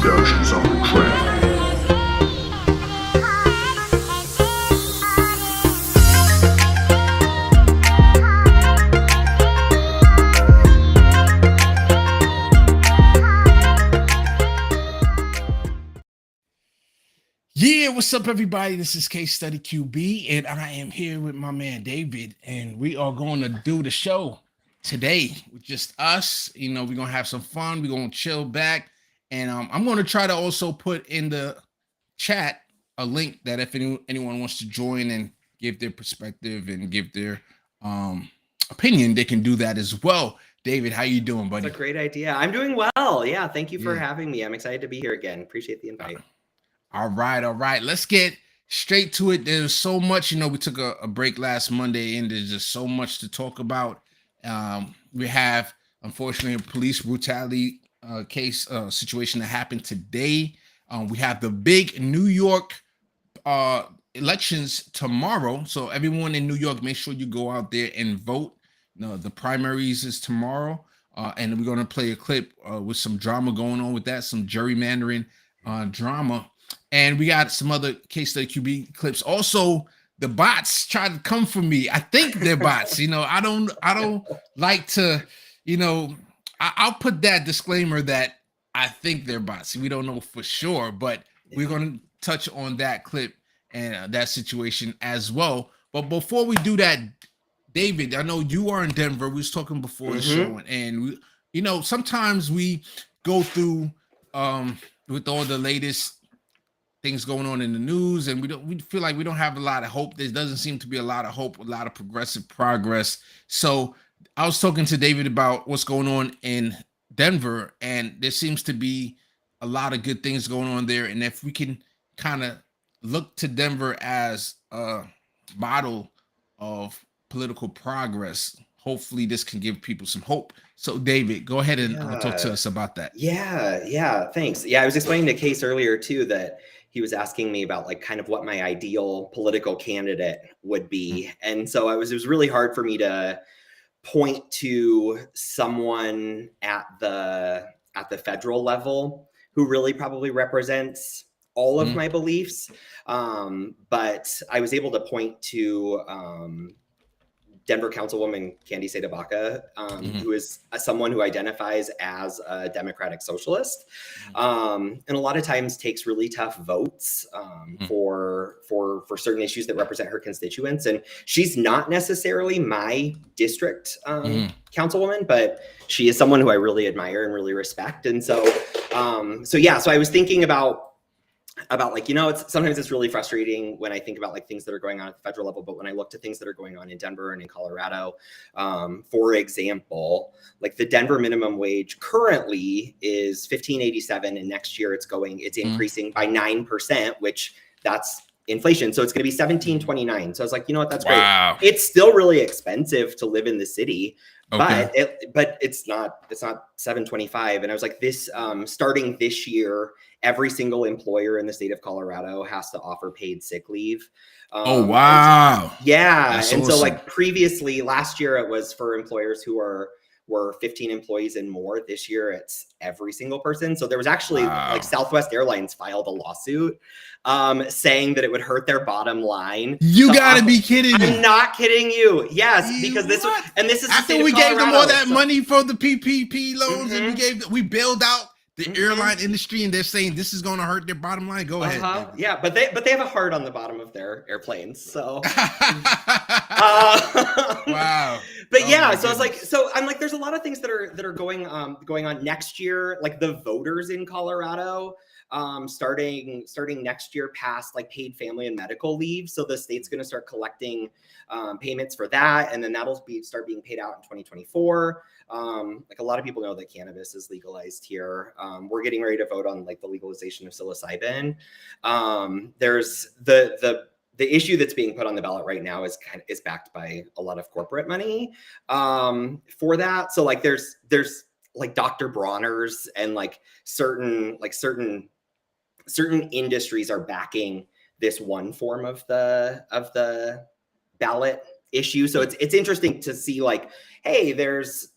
Productions on the track. Yeah, what's up, everybody? This is Case Study QB, and I am here with my man David, and we are going to do the show today with just us. We're gonna have some fun. We're gonna chill back, and I'm gonna try to also put in the chat a link that if anyone wants to join and give their perspective and give their opinion, they can do that as well. David, how you doing, buddy? That's a great idea. I'm doing well. Yeah, thank you for having me. I'm excited to be here again. Appreciate the invite. All right. Let's get straight to it. There's so much, we took a break last Monday, and there's just so much to talk about. We have, unfortunately, a police brutality case situation that happened today. We have the big New York elections tomorrow. So everyone in New York, make sure you go out there and vote. The primaries is tomorrow. And we're going to play a clip with some drama going on with that, some gerrymandering drama. And we got some other Case Study QB clips. Also, the bots try to come for me. I think they're bots. I don't like to, I'll put that disclaimer that I think they're bots. We don't know for sure, but we're going to touch on that clip and that situation as well. But before we do that, David, I know you are in Denver. We was talking before the show, and sometimes we go through with all the latest things going on in the news, and we feel like we don't have a lot of hope. There doesn't seem to be a lot of hope, a lot of progressive progress. So I was talking to David about what's going on in Denver, and there seems to be a lot of good things going on there. And if we can kind of look to Denver as a model of political progress, hopefully this can give people some hope. So David, go ahead and talk to us about that. Yeah, thanks. Yeah, I was explaining to Case earlier too that he was asking me about like kind of what my ideal political candidate would be. And so it was really hard for me to point to someone at the federal level who really probably represents all of my beliefs. But I was able to point to Denver Councilwoman Candy Tabaka, who is someone who identifies as a democratic socialist, and a lot of times takes really tough votes for certain issues that represent her constituents. And she's not necessarily my district councilwoman, but she is someone who I really admire and really respect. And so I was thinking about like, sometimes it's really frustrating when I think about like things that are going on at the federal level, but when I look to things that are going on in Denver and in Colorado, for example, like the Denver minimum wage currently is $15.87, and next year it's increasing by 9%, which that's inflation. So it's going to be $17.29. So I was like, that's wow. Great. It's still really expensive to live in the city. Okay. But it's not $7.25. And I was like, this starting this year, every single employer in the state of Colorado has to offer paid sick leave. Oh, wow. That's awesome. So like previously last year, it was for employers who were 15 employees and more. This year, it's every single person. So there was actually like Southwest Airlines filed a lawsuit saying that it would hurt their bottom line. You gotta be kidding me. I'm not kidding you. Yes, because this is after we gave them all that money for the PPP loans, and we bailed out the airline industry, and they're saying this is going to hurt their bottom line. Go ahead. Yeah, but they have a heart on the bottom of their airplanes. So wow. But so I was like, I'm like, there's a lot of things that are going on next year. Like the voters in Colorado, starting next year, passed like paid family and medical leave. So the state's going to start collecting payments for that, and then that'll start being paid out in 2024. Like a lot of people know that cannabis is legalized here. We're getting ready to vote on like the legalization of psilocybin. There's the issue that's being put on the ballot right now is backed by a lot of corporate money for that. So like there's like Dr. Bronner's and like certain industries are backing this one form of the ballot issue. So it's interesting to see like, hey, there's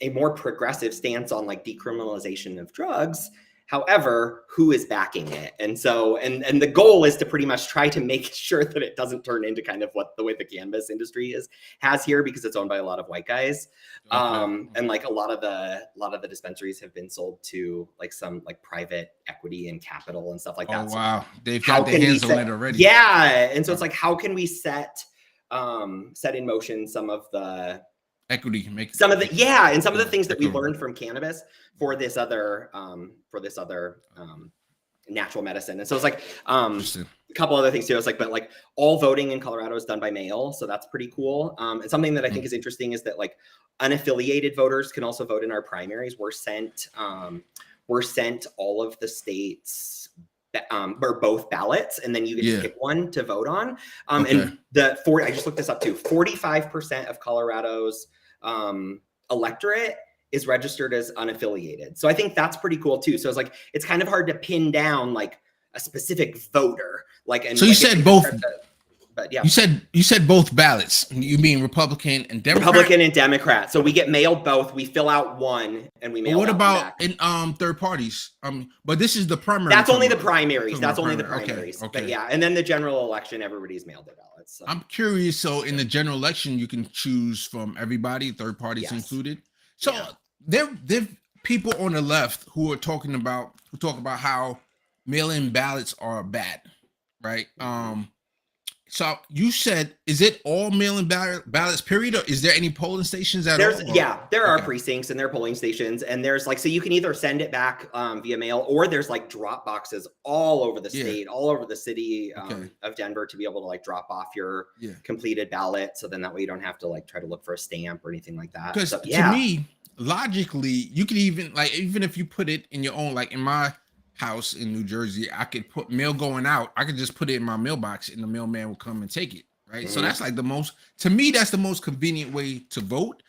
a more progressive stance on like decriminalization of drugs. However, who is backing it? And so, and the goal is to pretty much try to make sure that it doesn't turn into kind of what the way the cannabis industry has here, because it's owned by a lot of white guys. And like a lot of the dispensaries have been sold to like some like private equity and capital and stuff like that. Oh, wow. So they've got their hands on it already. Yeah. And so it's like, how can we set in motion some of the equity, and some of the things that we learned from cannabis for this other natural medicine. And so it's like a couple other things too. It's like, but like all voting in Colorado is done by mail, so that's pretty cool. And something that I think is interesting is that like unaffiliated voters can also vote in our primaries. We're sent all of the states or both ballots, and then you get to pick one to vote on. And I just looked this up too. 45% of Colorado's electorate is registered as unaffiliated. So I think that's pretty cool too. So it's like, it's kind of hard to pin down like a specific voter. Like, and so you said both, but yeah, you said both ballots. You mean Republican and Democrat? Republican and Democrat. So we get mailed both. We fill out one and we mail. What about in third parties? But this is the primary. That's only the primaries. That's only the primaries. Okay. But yeah, and then the general election, everybody's mailed their ballots. So. I'm curious. So in the general election, you can choose from everybody, third parties included. So there people on the left who talk about how mail-in ballots are bad, right? So you said, is it all mail-in ballots, period, or is there any polling stations at all? Yeah, there are precincts and there are polling stations, and there's like, so you can either send it back via mail, or there's like drop boxes all over the state, all over the city of Denver to be able to like drop off your completed ballot. So then that way you don't have to like try to look for a stamp or anything like that. Because to me, logically, you could even if you put it in your own, like in my house in New Jersey, I could put mail going out. I could just put it in my mailbox and the mailman will come and take it. Right. So that's like to me, that's the most convenient way to vote.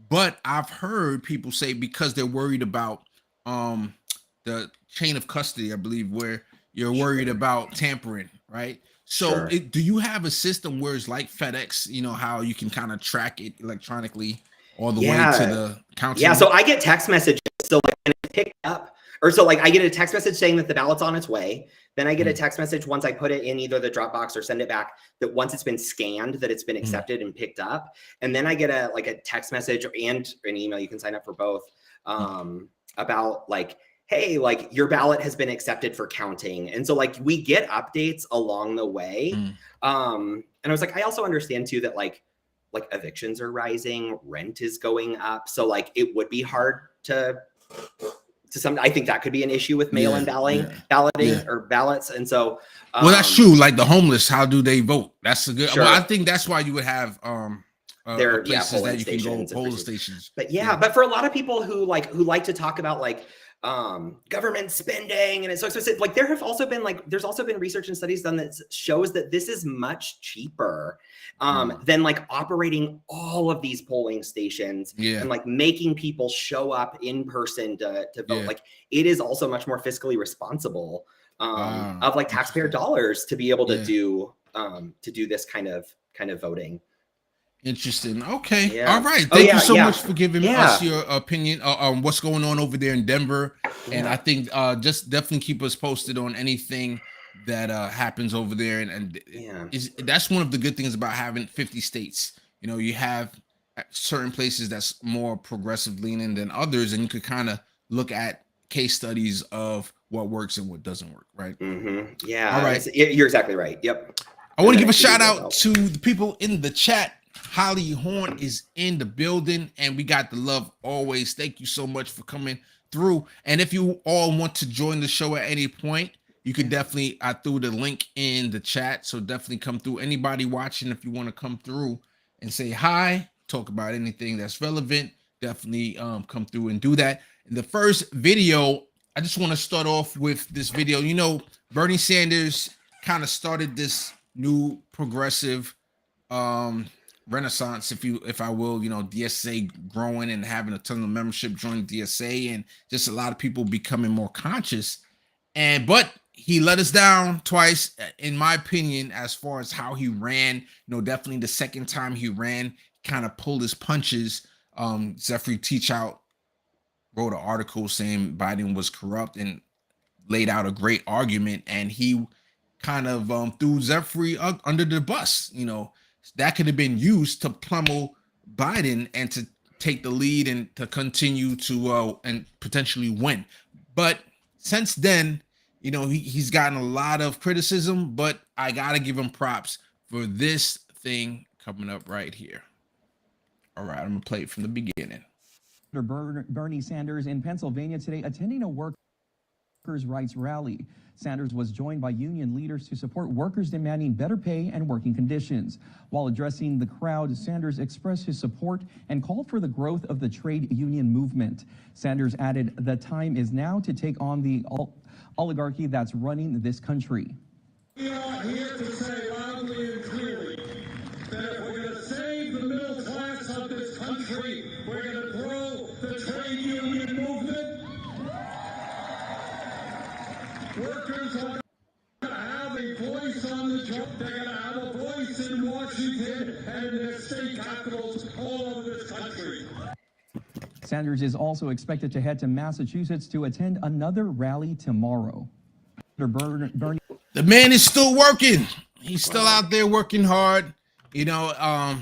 But I've heard people say, because they're worried about the chain of custody, I believe, where you're worried about tampering. Right. So do you have a system where it's like FedEx, you know, how you can kind of track it electronically all the way to the county? Yeah. So I get text messages. So like when it's picked up, or so like I get a text message saying that the ballot's on its way. Then I get a text message once I put it in either the Dropbox or send it back, that once it's been scanned, that it's been accepted and picked up. And then I get a text message and an email, you can sign up for both, about like, hey, like your ballot has been accepted for counting. And so like we get updates along the way. And I was like, I also understand too that like evictions are rising, rent is going up. So like it would be hard to I think that could be an issue with mail-in balloting or ballots. And so, well, that's true. Like the homeless, how do they vote? That's a good. Well, I think that's why you would have places that you can go, polling stations. But but for a lot of people who like to talk about like government spending and it's so expensive, like there's also been research and studies done that shows that this is much cheaper than like operating all of these polling stations and like making people show up in person to vote. Like it is also much more fiscally responsible of like taxpayer dollars to be able to do this kind of voting. Interesting. Okay. All right. Thank you so much for giving us your opinion on what's going on over there in Denver. And I think just definitely keep us posted on anything that happens over there. And that's one of the good things about having 50 states. You know, you have certain places that's more progressive leaning than others, and you could kind of look at case studies of what works and what doesn't work. Right. Yeah. All right. You're exactly right. Yep. I want to give a shout out to the people in the chat. Holly Horn is in the building, and we got the love always. Thank you so much for coming through. And if you all want to join the show at any point, you could definitely, I threw the link in the chat, so definitely come through. Anybody watching, if you want to come through and say hi, talk about anything that's relevant, definitely come through and do that. In the first video, I just want to start off with this video. You know, Bernie Sanders kind of started this new progressive renaissance, if I will, you know, DSA growing and having a ton of membership join DSA, and just a lot of people becoming more conscious. But he let us down twice, in my opinion, as far as how he ran. You know, definitely the second time he ran, kind of pulled his punches. Zephyr Teachout wrote an article saying Biden was corrupt and laid out a great argument, and he kind of threw Jeffrey under the bus. You know, that could have been used to pummel Biden and to take the lead and to continue to and potentially win. But since then, you know, he's gotten a lot of criticism, but I gotta give him props for this thing coming up right here. All right, I'm gonna play it from the beginning. Bernie Sanders in Pennsylvania today attending a workers' rights rally. Sanders was joined by union leaders to support workers demanding better pay and working conditions. While addressing the crowd, Sanders expressed his support and called for the growth of the trade union movement. Sanders added, "The time is now to take on the oligarchy that's running this country." We are here to say loudly and clearly that if we're going to save the middle class of this country, we're going to grow the trade union movement. Workers are going to have a voice on the job. They're going to have a voice in Washington and in their state capitals all over this country. Sanders is also expected to head to Massachusetts to attend another rally tomorrow. Bernie. The man is still working. He's still out there working hard. You know,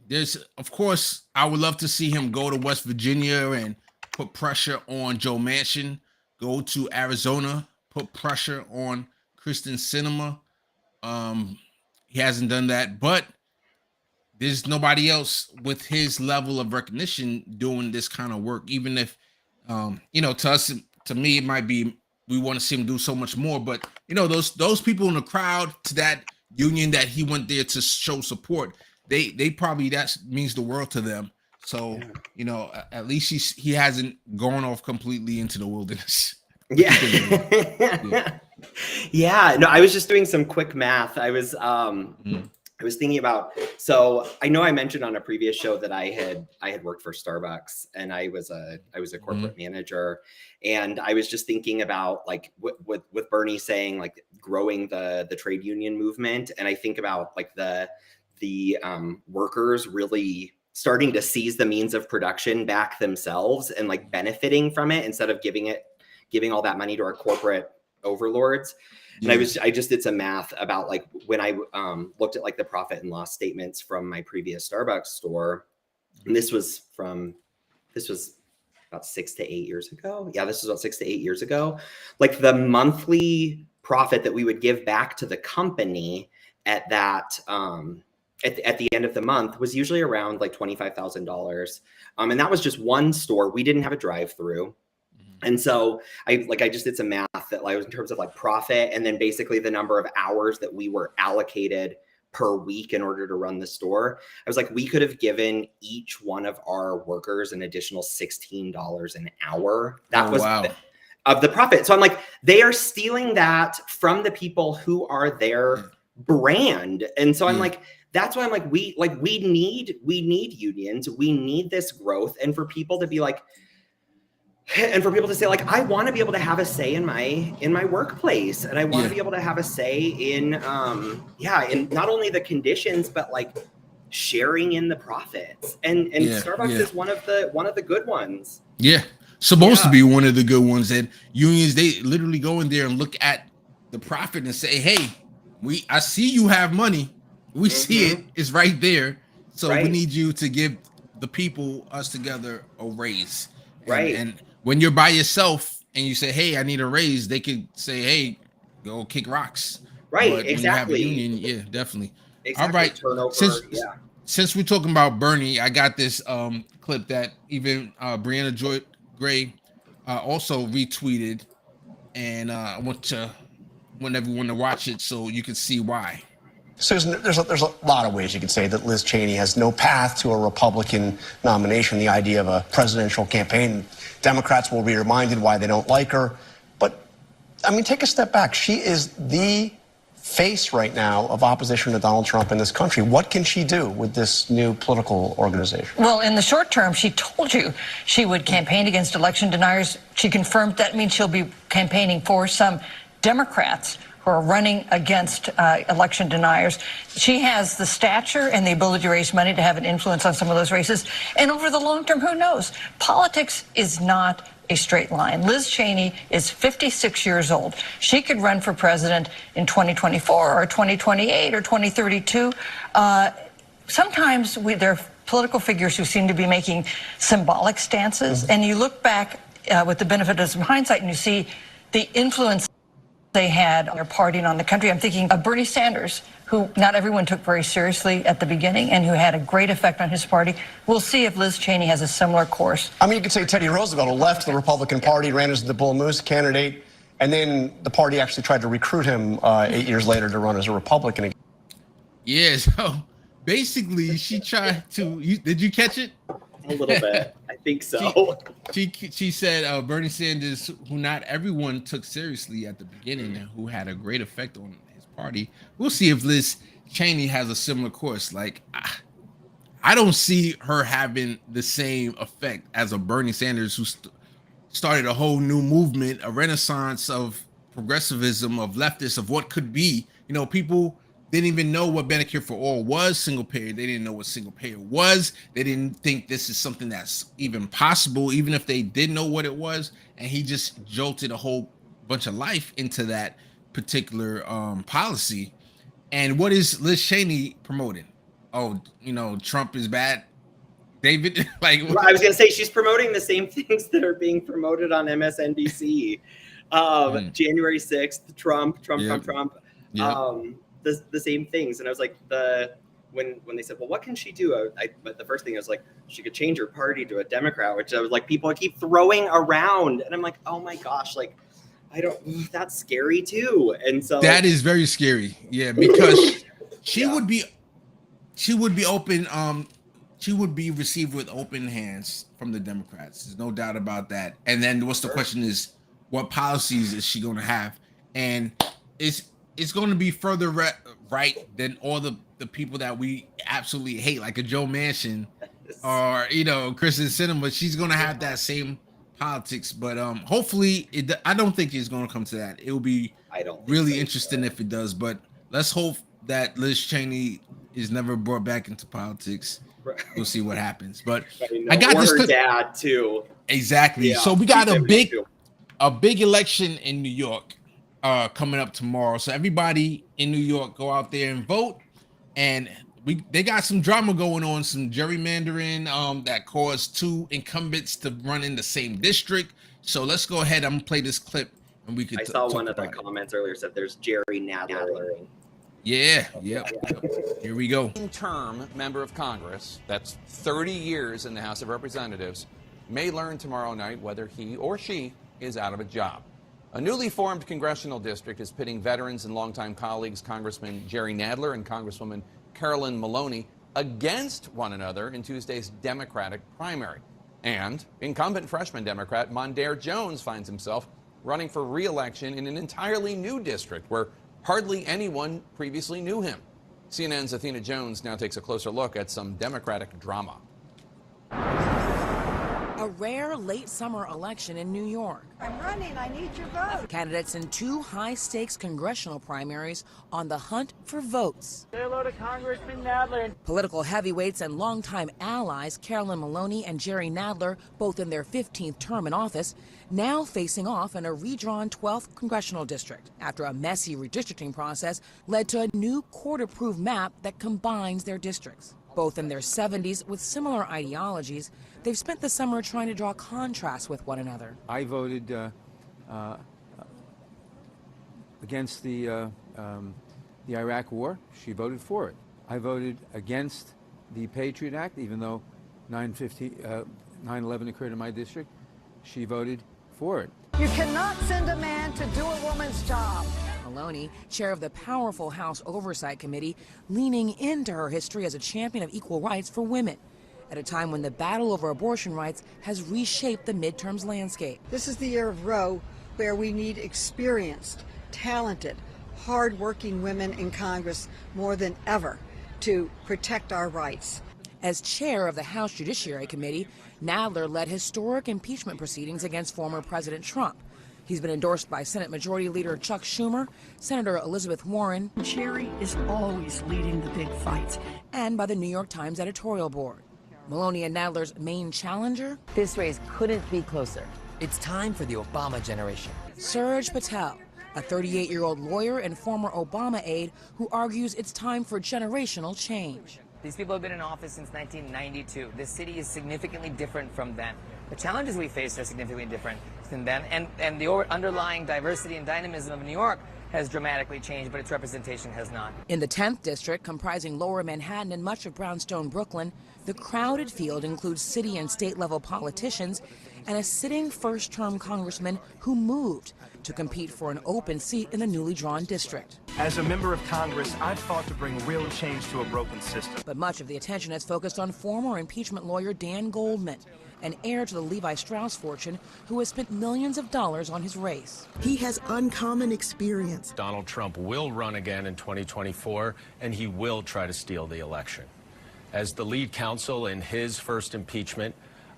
there's, of course, I would love to see him go to West Virginia and put pressure on Joe Manchin, go to Arizona, put pressure on Kristen Sinema. He hasn't done that, but there's nobody else with his level of recognition doing this kind of work. Even if, you know, to us, to me, it might be, we want to see him do so much more, but you know, those people in the crowd to that union that he went there to show support, they probably, that means the world to them. So, you know, at least he hasn't gone off completely into the wilderness. Yeah. Yeah. No, I was just doing some quick math. I was thinking about, so I know I mentioned on a previous show that I had worked for Starbucks, and I was a corporate manager, and I was just thinking about like with Bernie saying like growing the trade union movement, and I think about like the workers really starting to seize the means of production back themselves and like benefiting from it instead of giving all that money to our corporate overlords. And I just did some math about like when I looked at like the profit and loss statements from my previous Starbucks store. And this was about 6 to 8 years ago. Yeah, this was about 6 to 8 years ago. Like the monthly profit that we would give back to the company at that at the end of the month was usually around like $25,000. And that was just one store. We didn't have a drive-through. And so I just did some math that like in terms of like profit, and then basically the number of hours that we were allocated per week in order to run the store. I was like, we could have given each one of our workers an additional $16 an hour. That was of the profit. So I'm like, they are stealing that from the people who are their brand. And so I'm like, that's why I'm like, we need unions. We need this growth. And for people to be like, and for people to say like, I want to be able to have a say in my workplace, and I want to be able to have a say in in not only the conditions but like sharing in the profits. And Starbucks is one of the good ones. Yeah, supposed to be one of the good ones. And unions, they literally go in there and look at the profit and say, hey, I see you have money. We see it. It's right there. So we need you to give the people, us together, a raise. And when you're by yourself and you say, hey, I need a raise, they could say, hey, go kick rocks. Right, but exactly. When you have a union, definitely. Exactly. All right. Turnover, Since we're talking about Bernie, I got this clip that even Brianna Joy Gray also retweeted, and I want everyone to watch it so you can see why. Susan, there's a lot of ways you could say that Liz Cheney has no path to a Republican nomination, the idea of a presidential campaign. Democrats will be reminded why they don't like her. But, I mean, take a step back. She is the face right now of opposition to Donald Trump in this country. What can she do with this new political organization? Well, in the short term, she told you she would campaign against election deniers. She confirmed that means she'll be campaigning for some Democrats. who are running against election deniers. She has the stature and the ability to raise money to have an influence on some of those races. And over the long term, who knows? Politics is not a straight line. Liz Cheney is 56 years old. She could run for president in 2024 or 2028 or 2032. Sometimes there are political figures who seem to be making symbolic stances, and you look back with the benefit of some hindsight and you see the influence they had on their party and on the country. I'm thinking of Bernie Sanders, who not everyone took very seriously at the beginning and who had a great effect on his party. We'll see if Liz Cheney has a similar course. I mean, you could say Teddy Roosevelt, who left the Republican Party, ran as the Bull Moose candidate, and then the party actually tried to recruit him 8 years later to run as a Republican again. Yeah, so basically she tried to, did you catch it? A little bit. I think so. She said Bernie Sanders, who not everyone took seriously at the beginning and who had a great effect on his party. We'll see if Liz Cheney has a similar course. Like, I don't see her having the same effect as a Bernie Sanders who started a whole new movement, a renaissance of progressivism, of leftists, of what could be. You know, people didn't even know what Medicare for All was, single payer. They didn't know what single payer was. They didn't think this is something that's even possible, even if they did know what it was. And he just jolted a whole bunch of life into that particular policy. And what is Liz Cheney promoting? Oh, you know, Trump is bad. David, like, I was going to say, she's promoting the same things that are being promoted on MSNBC. January 6th, Trump. Yep. The same things. And I was like, when they said, well, what can she do? But the first thing I was like, she could change her party to a Democrat, which I was like, people keep throwing around. And I'm like, oh my gosh, like, that's scary too. And so that is very scary. Yeah, because she would be open. She would be received with open hands from the Democrats. There's no doubt about that. And then what's the question is, what policies is she going to have? And it's going to be further right than all the people that we absolutely hate, like a Joe Manchin or, you know, Kristen Sinema. She's going to have that same politics, but hopefully I don't think it's going to come to that. It will be really interesting if it does, but let's hope that Liz Cheney is never brought back into politics. We'll see what happens. But I got this her dad too. Exactly. Yeah, so we got a big election in New York coming up tomorrow. So everybody in New York, go out there and vote. And they got some drama going on, some gerrymandering that caused two incumbents to run in the same district. So let's go ahead. I'm gonna play this clip, and we could. I saw one of the comments earlier said there's Jerry Nadler. Yeah. Here we go. Term member of Congress, that's 30 years in the House of Representatives, may learn tomorrow night whether he or she is out of a job. A newly formed congressional district is pitting veterans and longtime colleagues, Congressman Jerry Nadler and Congresswoman Carolyn Maloney, against one another in Tuesday's Democratic primary. And incumbent freshman Democrat Mondaire Jones finds himself running for re-election in an entirely new district where hardly anyone previously knew him. CNN's Athena Jones now takes a closer look at some Democratic drama. A rare late summer election in New York. I'm running, I need your vote. Candidates in two high-stakes congressional primaries on the hunt for votes. Say hello to Congressman Nadler. Political heavyweights and longtime allies Carolyn Maloney and Jerry Nadler, both in their 15th term in office, now facing off in a redrawn 12th congressional district after a messy redistricting process led to a new court-approved map that combines their districts. Both in their 70s with similar ideologies, they've spent the summer trying to draw contrasts with one another. I voted against the Iraq War. She voted for it. I voted against the Patriot Act, even though 9/11 occurred in my district. She voted for it. You cannot send a man to do a woman's job. Maloney, chair of the powerful House Oversight Committee, leaning into her history as a champion of equal rights for women at a time when the battle over abortion rights has reshaped the midterms landscape. This is the year of Roe, where we need experienced, talented, hard-working women in Congress more than ever to protect our rights. As chair of the House Judiciary Committee, Nadler led historic impeachment proceedings against former President Trump. He's been endorsed by Senate Majority Leader Chuck Schumer, Senator Elizabeth Warren, Jerry is always leading the big fights, and by the New York Times editorial board. Maloney and Nadler's main challenger? This race couldn't be closer. It's time for the Obama generation. Suraj Patel, a 38-year-old lawyer and former Obama aide who argues it's time for generational change. These people have been in office since 1992. This city is significantly different from then. The challenges we face are significantly different than then, and the underlying diversity and dynamism of New York has dramatically changed, but its representation has not. In the 10th district, comprising Lower Manhattan and much of brownstone Brooklyn, the crowded field includes city and state level politicians and a sitting first-term congressman who moved to compete for an open seat in the newly drawn district. As a member of Congress, I've fought to bring real change to a broken system. But much of the attention is focused on former impeachment lawyer Dan Goldman, an heir to the Levi Strauss fortune who has spent millions of dollars on his race. he has uncommon experience. Donald Trump will run again in 2024, and he will try to steal the election. As the lead counsel in his first impeachment,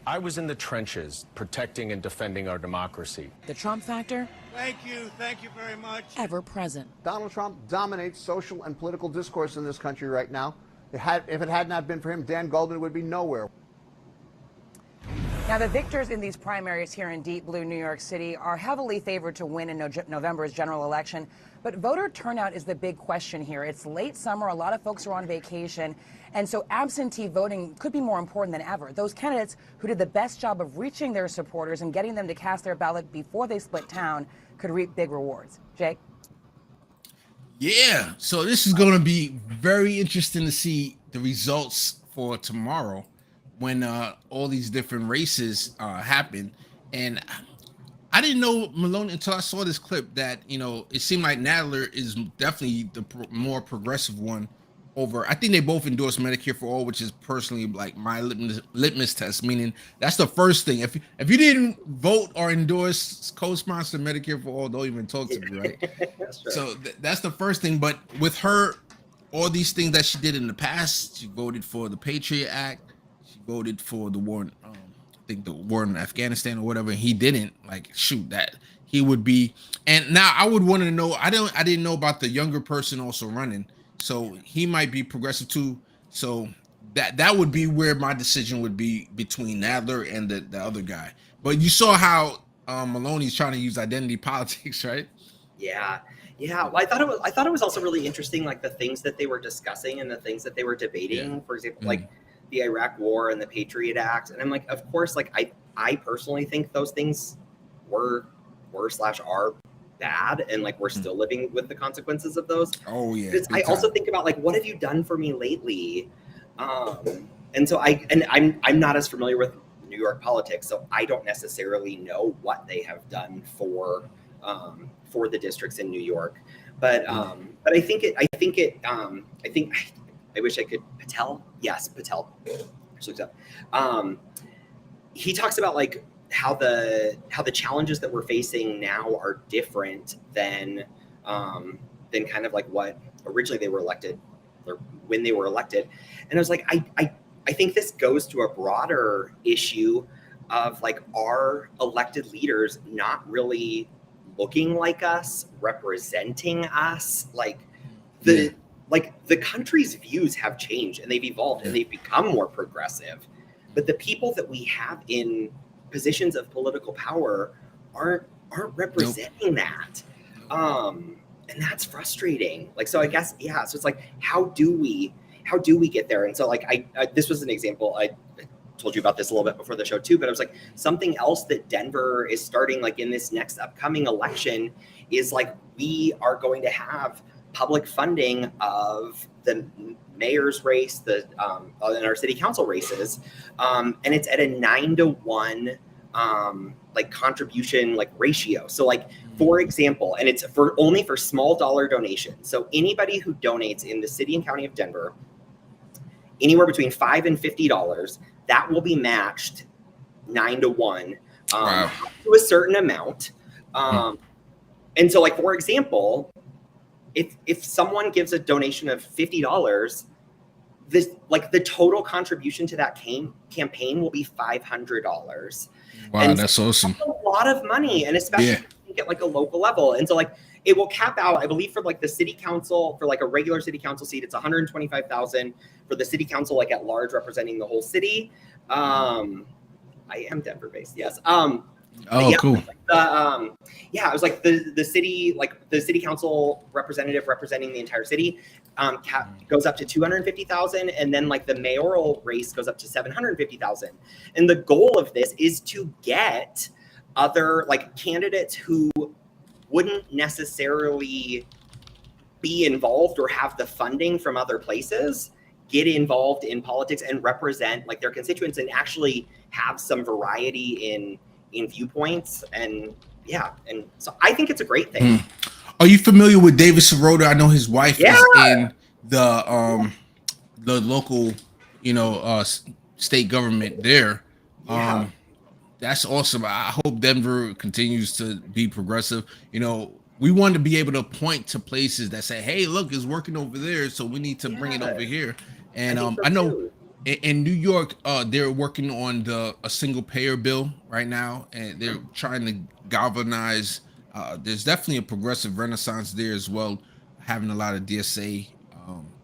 I was in the trenches protecting and defending our democracy. The Trump factor? Thank you very much. Ever present. Donald Trump dominates social and political discourse in this country right now. If it had not been for him, Dan Goldman would be nowhere. Now, the victors in these primaries here in deep blue New York City are heavily favored to win in November's general election. But voter turnout is the big question here. It's late summer. A lot of folks are on vacation. And so absentee voting could be more important than ever. Those candidates who did the best job of reaching their supporters and getting them to cast their ballot before they split town could reap big rewards. Jake? Yeah, so this is going to be very interesting to see the results for tomorrow when all these different races happen. And I didn't know, Maloney, until I saw this clip that, you know, it seemed like Nadler is definitely the more progressive one over. I think they both endorse Medicare for All, which is personally like my litmus test, meaning that's the first thing. If you didn't vote or endorse co-sponsor Medicare for All, don't even talk to me, right? That's right. So that's the first thing. But with her, all these things that she did in the past, she voted for the Patriot Act. She voted for the war, I think the war in Afghanistan or whatever. And he didn't. Like, shoot, that he would be. And now I would want to know. I didn't know about the younger person also running. So he might be progressive too. So that would be where my decision would be between Nadler and the other guy. But you saw how Maloney's trying to use identity politics, right? Yeah. Well, I thought it was also really interesting, like the things that they were discussing and the things that they were debating. Yeah. For example, like the Iraq War and the Patriot Act. And I'm like, of course, like I personally think those things were / are bad, and like we're still living with the consequences of those. Oh yeah. I also think about like, what have you done for me lately? And so I'm not as familiar with New York politics, so I don't necessarily know what they have done for the districts in New York. But I think I wish I could. Patel. Yes, Patel. He talks about like how the challenges that we're facing now are different than kind of like what originally they were elected or when they were elected. And I was like, I think this goes to a broader issue of like our elected leaders not really looking like us, representing us. Like the country's views have changed and they've evolved and they've become more progressive. But the people that we have in positions of political power aren't representing that. And that's frustrating. Like, so I guess, yeah. So it's like, how do we get there? And so like, this was an example. I told you about this a little bit before the show too, but I was like, something else that Denver is starting like in this next upcoming election is like, we are going to have public funding of the mayor's race, and our city council races. And it's at a 9-to-1 like contribution like ratio. So like, for example, and it's only for small dollar donations. So anybody who donates in the city and county of Denver, anywhere between $5 and $50, that will be matched 9-to-1 to a certain amount. And so like, for example, if someone gives a donation of $50, this like the total contribution to that campaign will be $500. Wow, and that's awesome. That's a lot of money, and especially think at like a local level. And so like it will cap out, I believe, for like the city council, for like a regular city council seat, it's 125,000 for the city council, like at large, representing the whole city. I am Denver based, yes. Oh, yeah, cool. Yeah, it was like the city, like the city council representative representing the entire city, goes up to 250,000, and then like the mayoral race goes up to 750,000. And the goal of this is to get other like candidates who wouldn't necessarily be involved or have the funding from other places get involved in politics and represent like their constituents and actually have some variety in viewpoints. And yeah, and so I think it's a great thing. Are you familiar with David Sirota? I know his wife is in the local, state government there. That's awesome. I hope Denver continues to be progressive. We want to be able to point to places that say, hey, look, it's working over there, so we need to bring it over here. And I know in New York, they're working on a single payer bill right now, and they're trying to galvanize. There's definitely a progressive renaissance there as well, having a lot of DSA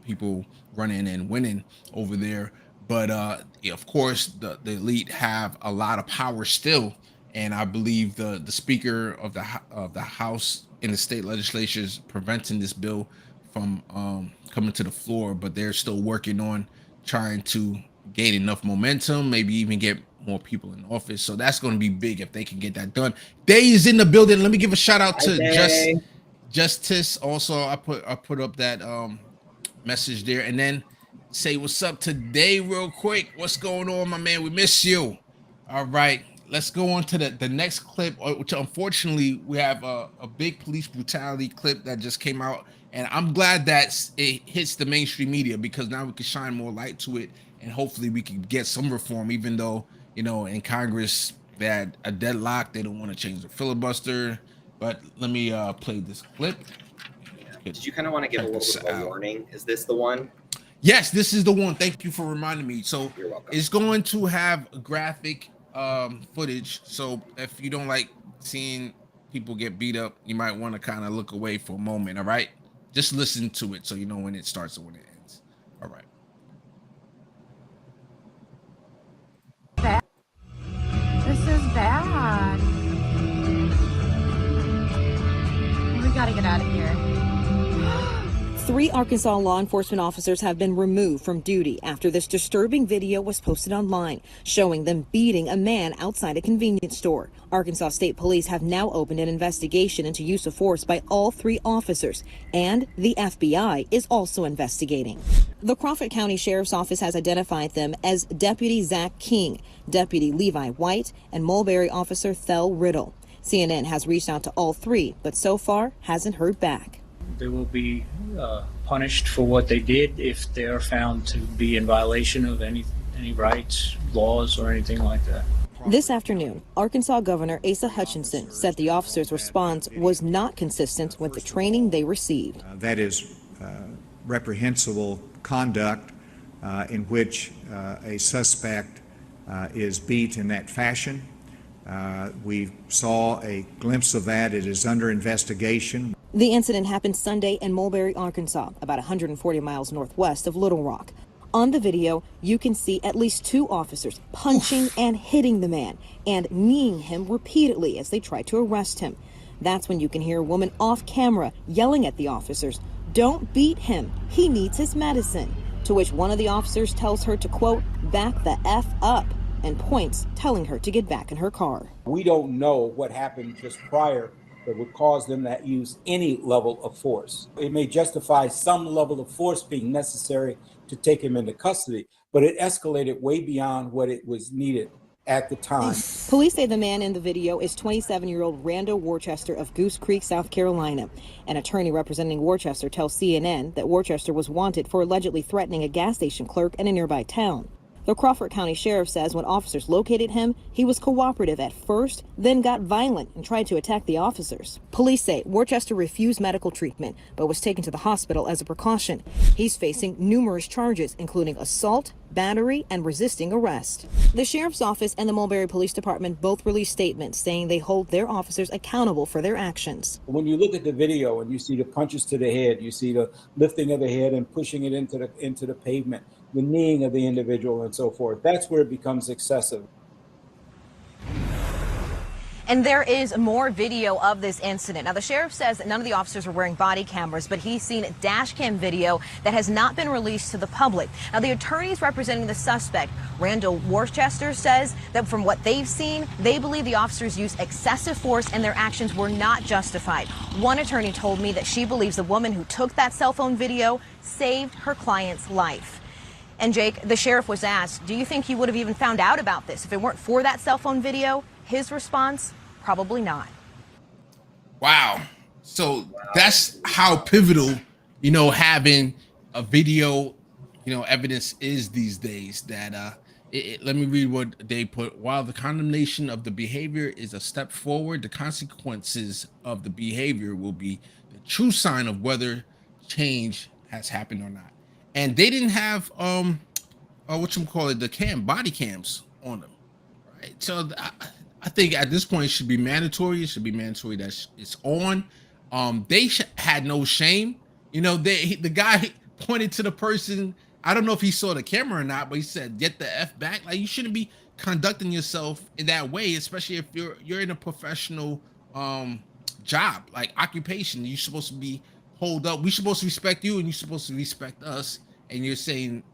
people running and winning over there. But of course, the elite have a lot of power still, and I believe the speaker of the House in the state legislature is preventing this bill from coming to the floor. But they're still working on trying to gain enough momentum, maybe even get more people in office. So that's going to be big if they can get that done. Day is in the building. Let me give a shout out to Justice. Also, I put up that message there, and then say what's up today real quick. What's going on, my man? We miss you. All right, let's go on to the next clip, which unfortunately we have a big police brutality clip that just came out, and I'm glad that it hits the mainstream media, because now we can shine more light to it, and hopefully we can get some reform, even though in Congress they had a deadlock. They don't want to change the filibuster. But let me play this clip. Did you kind of want to give a little bit of a warning? Is this the one? Yes, this is the one. Thank you for reminding me. So it's going to have graphic footage. So if you don't like seeing people get beat up, you might want to kind of look away for a moment. All right, just listen to it so you know when it starts and when it ends. All right. This is bad. We gotta get out of here. 3 Arkansas law enforcement officers have been removed from duty after this disturbing video was posted online, showing them beating a man outside a convenience store. Arkansas State Police have now opened an investigation into use of force by all 3 officers, and the FBI is also investigating. The Crawford County Sheriff's Office has identified them as Deputy Zach King, Deputy Levi White, and Mulberry Officer Thel Riddle. CNN has reached out to all 3, but so far hasn't heard back. They will be punished for what they did if they are found to be in violation of any rights, laws, or anything like that. This afternoon, Arkansas Governor Asa Hutchinson said the officers' response was not consistent with the training they received. That is reprehensible conduct in which a suspect is beat in that fashion. We saw a glimpse of that. It is under investigation. The incident happened Sunday in Mulberry, Arkansas, about 140 miles northwest of Little Rock. On the video, you can see at least 2 officers punching and hitting the man and kneeing him repeatedly as they try to arrest him. That's when you can hear a woman off camera yelling at the officers, "Don't beat him. He needs his medicine." To which one of the officers tells her to, quote, "back the F up," and points, telling her to get back in her car. We don't know what happened just prior that would cause them to use any level of force. It may justify some level of force being necessary to take him into custody, but it escalated way beyond what it was needed at the time. Police say the man in the video is 27-year-old Rando Worcester of Goose Creek, South Carolina. An attorney representing Worcester tells CNN that Worcester was wanted for allegedly threatening a gas station clerk in a nearby town. The Crawford County Sheriff says when officers located him, he was cooperative at first, then got violent and tried to attack the officers. Police say Worcester refused medical treatment, but was taken to the hospital as a precaution. He's facing numerous charges, including assault, battery, and resisting arrest. The Sheriff's Office and the Mulberry Police Department both released statements saying they hold their officers accountable for their actions. When you look at the video and you see the punches to the head, you see the lifting of the head and pushing it into the pavement, the kneeing of the individual and so forth, that's where it becomes excessive. And there is more video of this incident. Now, the sheriff says that none of the officers were wearing body cameras, but he's seen dash cam video that has not been released to the public. Now, the attorneys representing the suspect, Randall Worcester, says that from what they've seen, they believe the officers used excessive force and their actions were not justified. One attorney told me that she believes the woman who took that cell phone video saved her client's life. And Jake, the sheriff was asked, do you think he would have even found out about this if it weren't for that cell phone video? His response, probably not. Wow. So that's how pivotal, having a video, evidence is these days. That let me read what they put. While the condemnation of the behavior is a step forward, the consequences of the behavior will be the true sign of whether change has happened or not. And they didn't have the body cams on them, right? So I think at this point it should be mandatory. It should be mandatory that it's on. They had no shame. The guy pointed to the person. I don't know if he saw the camera or not, but he said, "Get the F back." Like, you shouldn't be conducting yourself in that way, especially if you're in a professional job, like occupation. You're supposed to be hold up. We're supposed to respect you, and you're supposed to respect us. And you're saying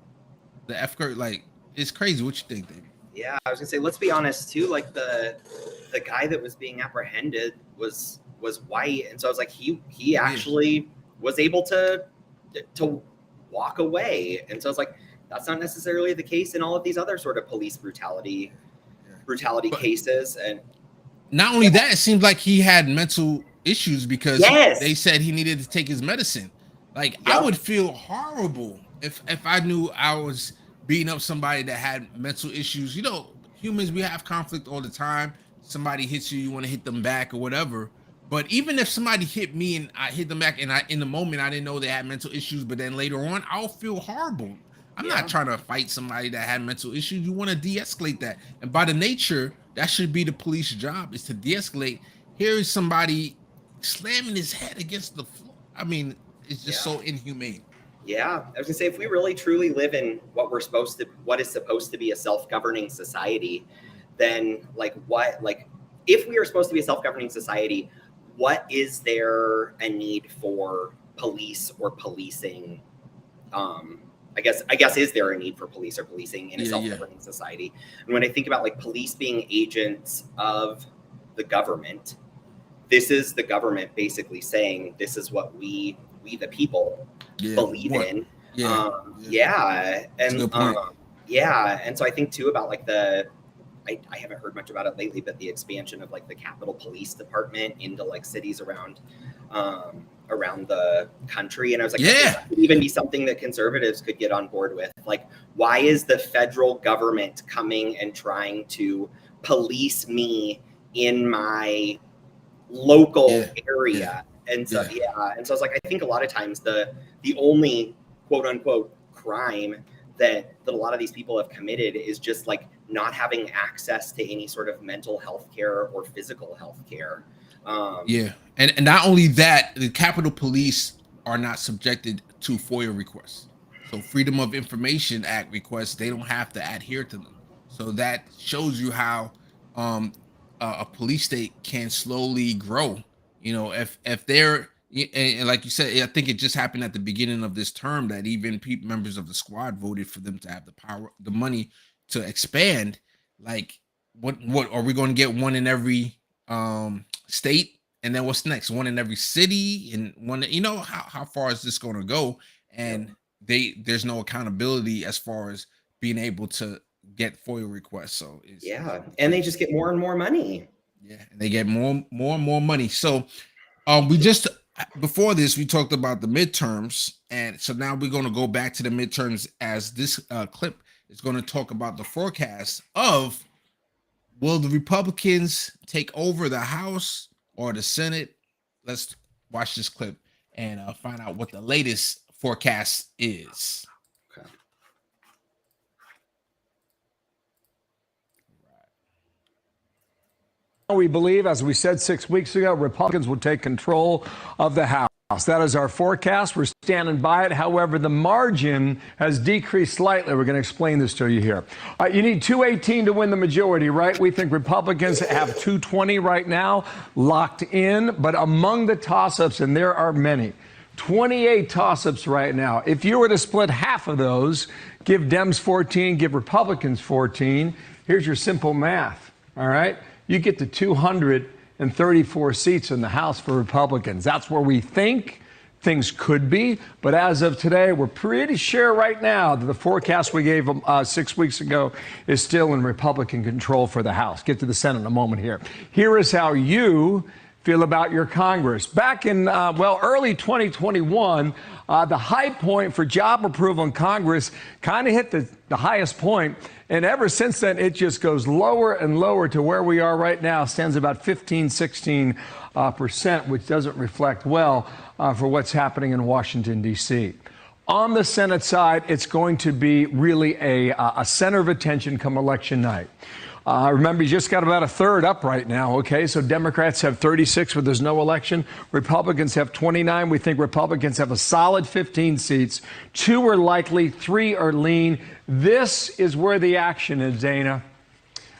the F word, like, it's crazy. What you think, David? Yeah, I was gonna say, let's be honest too. Like the guy that was being apprehended was white, and so I was like, he actually was able to walk away, and so I was like, that's not necessarily the case in all of these other sort of police brutality cases. And not only that, it seems like he had mental issues because they said he needed to take his medicine. Like, I would feel horrible if I knew I was beating up somebody that had mental issues. Humans, we have conflict all the time. Somebody hits you, you want to hit them back or whatever. But even if somebody hit me and I hit them back, and in the moment I didn't know they had mental issues, but then later on I'll feel horrible. I'm not trying to fight somebody that had mental issues. You want to de-escalate that. And by the nature, that should be the police job, is to de-escalate. Here is somebody slamming his head against the floor. I mean, it's just so inhumane. Yeah, I was gonna say, if we really truly live in what is supposed to be a self-governing society, then if we are supposed to be a self-governing society, what is there a need for police or policing? I guess is there a need for police or policing in a self-governing society? And when I think about police being agents of the government, this is the government basically saying, this is what we the people believe in. And so I think too about I haven't heard much about it lately, but the expansion of the Capitol Police Department into cities around the country. And I was like, that could even be something that conservatives could get on board with. Why is the federal government coming and trying to police me in my local area? And so, and so I was like, I think a lot of times the only quote unquote crime that a lot of these people have committed is just not having access to any sort of mental health care or physical health care. And not only that, the Capitol Police are not subjected to FOIA requests. So Freedom of Information Act requests, they don't have to adhere to them. So that shows you how a police state can slowly grow. If they're, and like you said, I think it just happened at the beginning of this term that even members of the squad voted for them to have the power, the money to expand. What are we going to get? One in every state, and then what's next? One in every city, and one. How far is this going to go? And there's no accountability as far as being able to get FOIA requests. So and they just get more and more money. And they get more and more money. So we just, before this, we talked about the midterms. And so now we're going to go back to the midterms as this clip is going to talk about the forecast of, will the Republicans take over the House or the Senate? Let's watch this clip and find out what the latest forecast is. Okay. We believe, as we said 6 weeks ago, Republicans will take control of the House. That is our forecast. We're standing by it. However, the margin has decreased slightly. We're going to explain this to you here. You need 218 to win the majority, right? We think Republicans have 220 right now locked in. But among the toss-ups, and there are many, 28 toss-ups right now. If you were to split half of those, give Dems 14, give Republicans 14, here's your simple math, all right? You get to 234 seats in the House for Republicans. That's where we think things could be. But as of today, we're pretty sure right now that the forecast we gave 6 weeks ago is still in Republican control for the House. Get to the Senate in a moment here. Here is how you feel about your Congress. Back in, early 2021, the high point for job approval in Congress kind of hit the highest point. And ever since then, it just goes lower and lower to where we are right now, stands about 15-16%, which doesn't reflect well for what's happening in Washington, D.C. On the Senate side, it's going to be really a center of attention come election night. Remember, you just got about a third up right now, okay? So Democrats have 36 where there's no election. Republicans have 29. We think Republicans have a solid 15 seats. 2 are likely, 3 are lean. This is where the action is, Dana.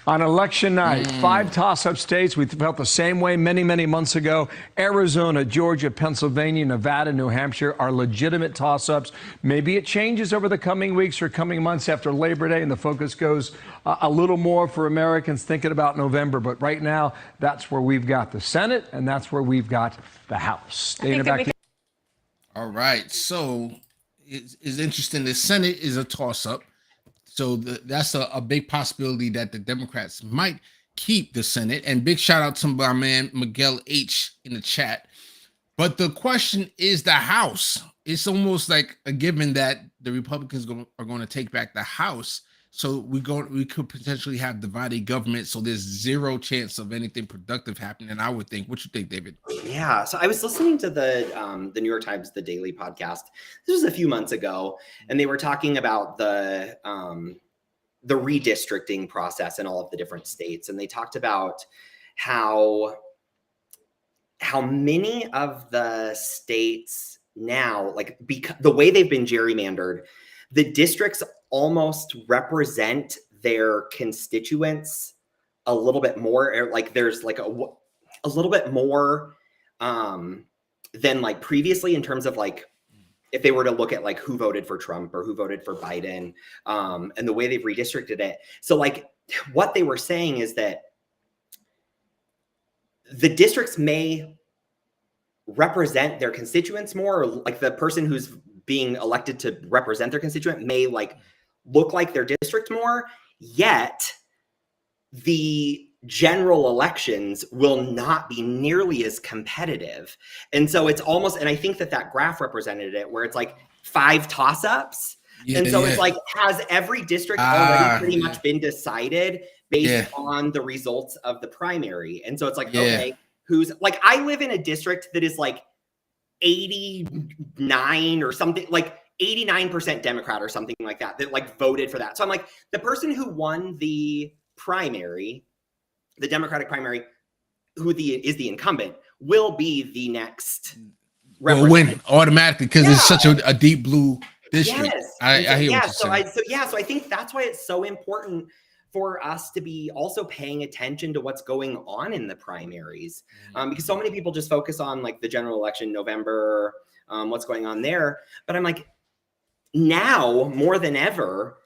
On election night, 5 toss-up states. We felt the same way many, many months ago. Arizona, Georgia, Pennsylvania, Nevada, New Hampshire are legitimate toss-ups. Maybe it changes over the coming weeks or coming months after Labor Day, and the focus goes a little more for Americans thinking about November. But right now, that's where we've got the Senate, and that's where we've got the House. Dana, back to you. All right. So it's interesting. The Senate is a toss-up. So that's a big possibility that the Democrats might keep the Senate. And big shout out to my man Miguel H in the chat. But the question is the House. It's almost like a given that the Republicans are going to take back the House. So we could potentially have divided government. So there's zero chance of anything productive happening, I would think. What you think, David? Yeah. So I was listening to the New York Times, the Daily podcast. This was a few months ago, and they were talking about the redistricting process in all of the different states. And they talked about how many of the states now, like the way they've been gerrymandered, the districts almost represent their constituents a little bit more. Like there's like a little bit more than like previously in terms of like, if they were to look at like who voted for Trump or who voted for Biden, and the way they've redistricted it. So like what they were saying is that the districts may represent their constituents more, or like the person who's being elected to represent their constituent may like look like their district more, yet the general elections will not be nearly as competitive. And so it's almost, and I think that graph represented it, where it's like 5 toss-ups. Yeah, and so it's like, has every district already pretty much been decided based on the results of the primary? And so it's like, okay, who's like, I live in a district that is like 89 or something, like 89% Democrat or something like that like voted for that. So I'm like, the person who won the primary, the Democratic primary, who is the incumbent, will be the next will win automatically because it's such a deep blue district. Yes. I hear what you're saying. So I think that's why it's so important for us to be also paying attention to what's going on in the primaries, because so many people just focus on like the general election, November, what's going on there. But I'm like, now more than ever,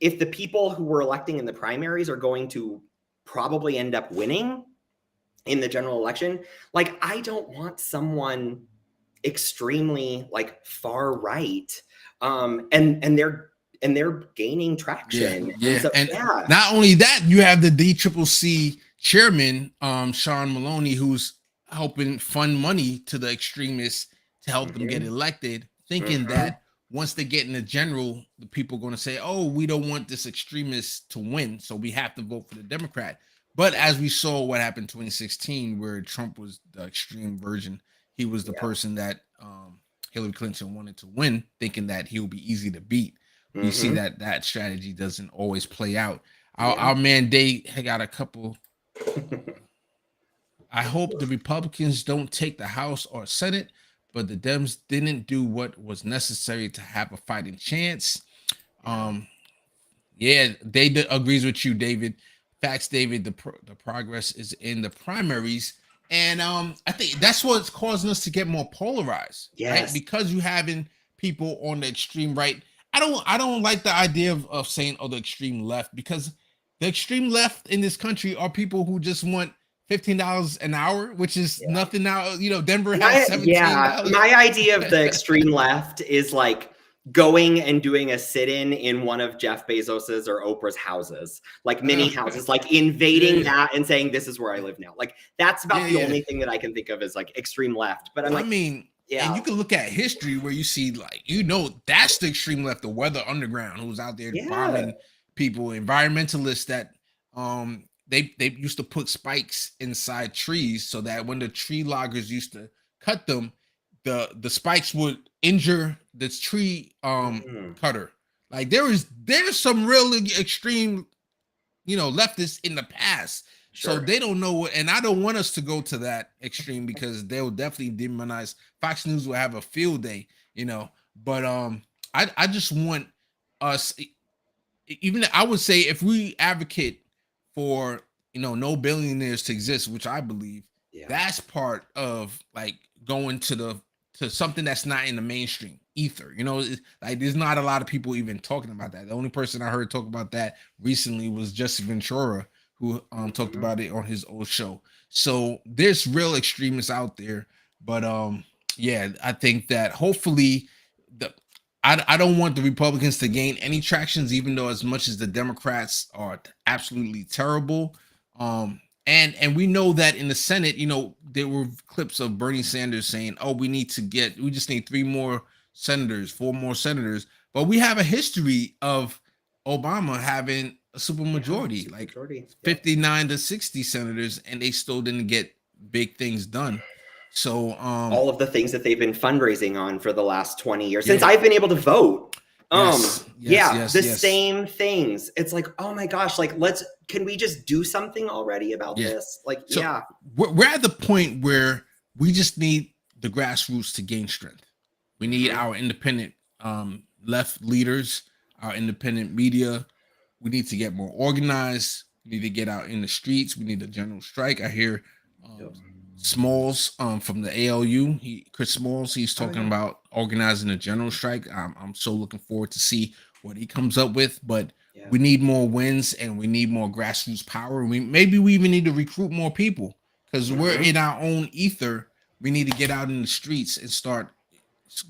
if the people who were electing in the primaries are going to probably end up winning in the general election, like I don't want someone extremely like far right, and they're gaining traction. Not only that, you have the DCCC chairman, Sean Maloney, who's helping fund money to the extremists to help them get elected, thinking that once they get in the general, the people are going to say, oh, we don't want this extremist to win, so we have to vote for the Democrat. But as we saw what happened in 2016, where Trump was the extreme version, he was the person that Hillary Clinton wanted to win, thinking that he'll be easy to beat. We see that that strategy doesn't always play out. Our man Day got a couple. I hope the Republicans don't take the House or Senate, but the Dems didn't do what was necessary to have a fighting chance. Yeah, agrees with you, David. Facts, David. The progress is in the primaries, and I think that's what's causing us to get more polarized. Yes, right? Because you having people on the extreme right. I don't like the idea of saying the extreme left, because the extreme left in this country are people who just want $15 an hour, which is nothing now. You know, Denver has $17. Yeah, my idea of the extreme left is like going and doing a sit-in in one of Jeff Bezos's or Oprah's houses, like mini houses, like invading that and saying, this is where I live now. Like that's about the only thing that I can think of as like extreme left. But I mean, and you can look at history where you see, like, that's the extreme left, the Weather Underground, who's out there bombing people, environmentalists that they used to put spikes inside trees so that when the tree loggers used to cut them, the spikes would injure the tree cutter. Like there's some really extreme, leftists in the past. Sure. So they don't know what, and I don't want us to go to that extreme, because they'll definitely demonize. Fox News will have a field day, But I just want us, even I would say, if we advocate for no billionaires to exist, which I believe, that's part of like going to something that's not in the mainstream ether. Like there's not a lot of people even talking about that. The only person I heard talk about that recently was Jesse Ventura, who talked about it on his old show. So there's real extremists out there, but I think that hopefully I don't want the Republicans to gain any tractions, even though as much as the Democrats are absolutely terrible. And we know that in the Senate, there were clips of Bernie Sanders saying, oh, we just need 4 more senators. But we have a history of Obama having a supermajority, like 59 to 60 senators, and they still didn't get big things done. So all of the things that they've been fundraising on for the last 20 years since I've been able to vote. Same things. It's like, oh my gosh, like can we just do something already about this? Like, we're at the point where we just need the grassroots to gain strength. We need our independent left leaders, our independent media. We need to get more organized. We need to get out in the streets. We need a general strike. I hear Smalls from the ALU, Chris Smalls, he's talking about organizing a general strike. I'm so looking forward to see what he comes up with. But we need more wins, and we need more grassroots power. Maybe we even need to recruit more people, because we're in our own ether. We need to get out in the streets and start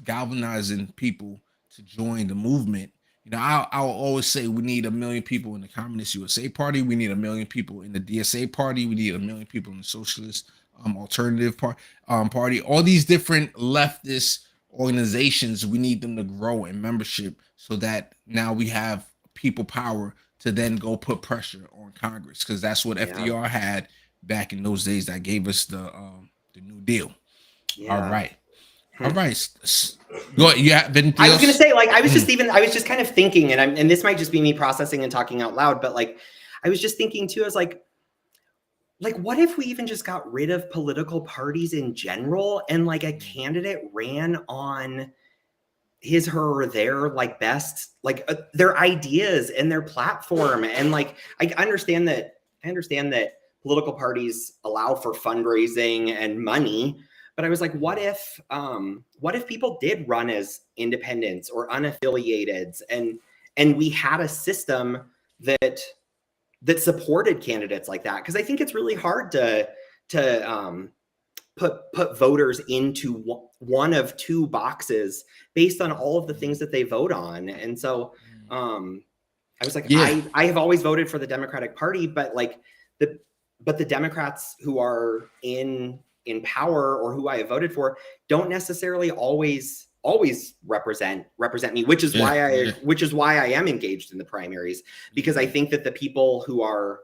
galvanizing people to join the movement. I'll always say we need 1 million people in the Communist USA Party. We need 1 million people in the DSA Party. We need 1 million people in the Socialist Alternative Party. All these different leftist organizations, we need them to grow in membership, so that now we have people power to then go put pressure on Congress, because that's what FDR had back in those days that gave us the New Deal. All right. Go ahead. I was gonna say, like, I was just kind of thinking, and this might just be me processing and talking out loud, but like, I was just thinking too, I was like, what if we even just got rid of political parties in general, and like a candidate ran on his, her, or their like best, like their ideas and their platform, and like I understand that political parties allow for fundraising and money. But I was like, what if people did run as independents or unaffiliated, and we had a system that supported candidates like that? Because I think it's really hard to put voters into one of 2 boxes based on all of the things that they vote on. And so I was like, I have always voted for the Democratic Party, but like the Democrats who are in power, or who I have voted for, don't necessarily always always represent me, which is why I am engaged in the primaries, because I think that the people who are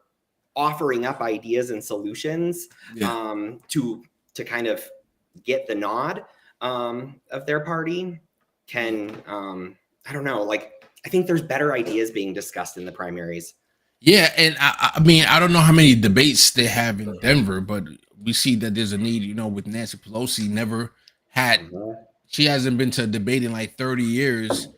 offering up ideas and solutions to kind of get the nod of their party can I don't know, like I think there's better ideas being discussed in the primaries. Yeah, and I mean, I don't know how many debates they have in Denver, but we see that there's a need, you know, with Nancy Pelosi never had, she hasn't been to a debate in like 30 years.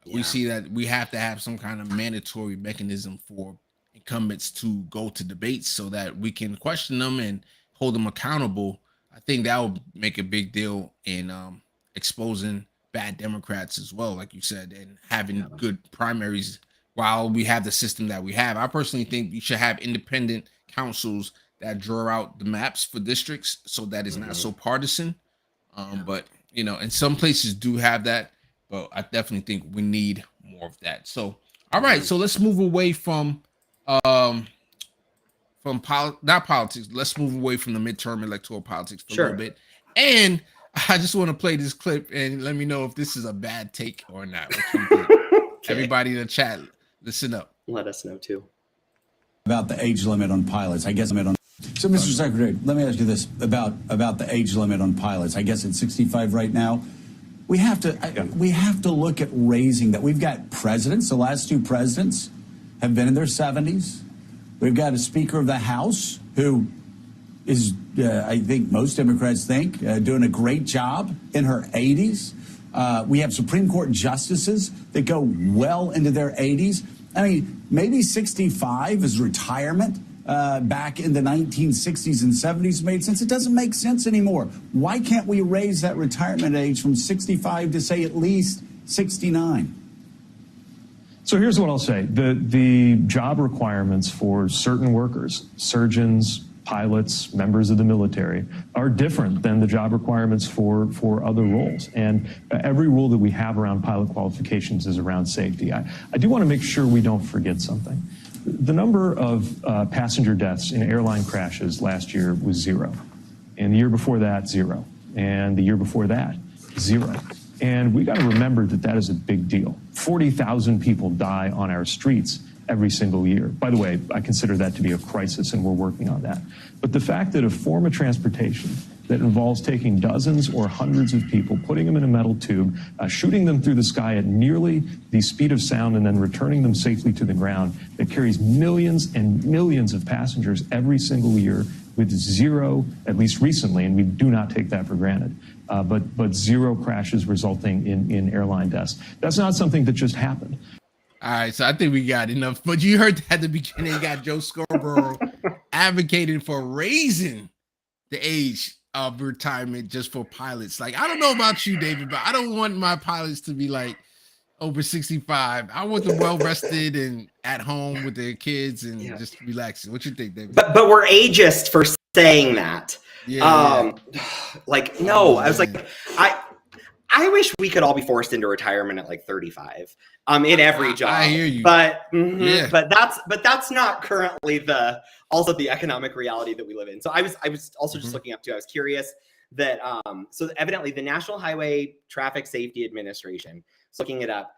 We see that we have to have some kind of mandatory mechanism for incumbents to go to debates so that we can question them and hold them accountable. I think that would make a big deal in exposing bad Democrats as well, like you said, and having good primaries while we have the system that we have. I personally think we should have independent councils that draw out the maps for districts so that it's not so partisan. But, you know, and some places do have that, but I definitely think we need more of that. So, all right, so let's move away from not politics. Let's move away from the midterm electoral politics for a little bit. And I just want to play this clip and let me know if this is a bad take or not. What you think? Everybody in the chat, listen up. Let us know too. About the age limit on pilots, I guess. So, Mr. Secretary, let me ask you this about the age limit on pilots. I guess it's 65 right now. We have to look at raising that. We've got presidents. The last two presidents have been in their 70s. We've got a Speaker of the House who is, I think most Democrats think, doing a great job in her 80s. We have Supreme Court justices that go well into their 80s. I mean, maybe 65 is retirement. Back in the 1960s and 70s made sense. It doesn't make sense anymore. Why can't we raise that retirement age from 65 to say at least 69? So here's what I'll say. The job requirements for certain workers, surgeons, pilots, members of the military, are different than the job requirements for other roles. And every rule that we have around pilot qualifications is around safety. I do want to make sure we don't forget something. The number of passenger deaths in airline crashes last year was 0. And the year before that, 0. And the year before that, 0. And we got to remember that that is a big deal. 40,000 people die on our streets every single year. By the way, I consider that to be a crisis, and we're working on that. But the fact that a form of transportation that involves taking dozens or hundreds of people, putting them in a metal tube, shooting them through the sky at nearly the speed of sound, and then returning them safely to the ground, that carries millions and millions of passengers every single year with 0, at least recently, and we do not take that for granted, but 0 crashes resulting in airline deaths. That's not something that just happened. All right, so I think we got enough. But you heard that at the beginning, you got Joe Scarborough advocating for raising the age of retirement just for pilots. Like, I don't know about you, David, but I don't want my pilots to be like over 65. I want them well rested and at home with their kids and just relaxing. What you think, David? But we're ageist for saying that. Like, no, I was like, I wish we could all be forced into retirement at like 35. In every job. I hear you. But but that's not currently also the economic reality that we live in. So I was also just looking up too. I was curious that so evidently the National Highway Traffic Safety Administration, looking it up,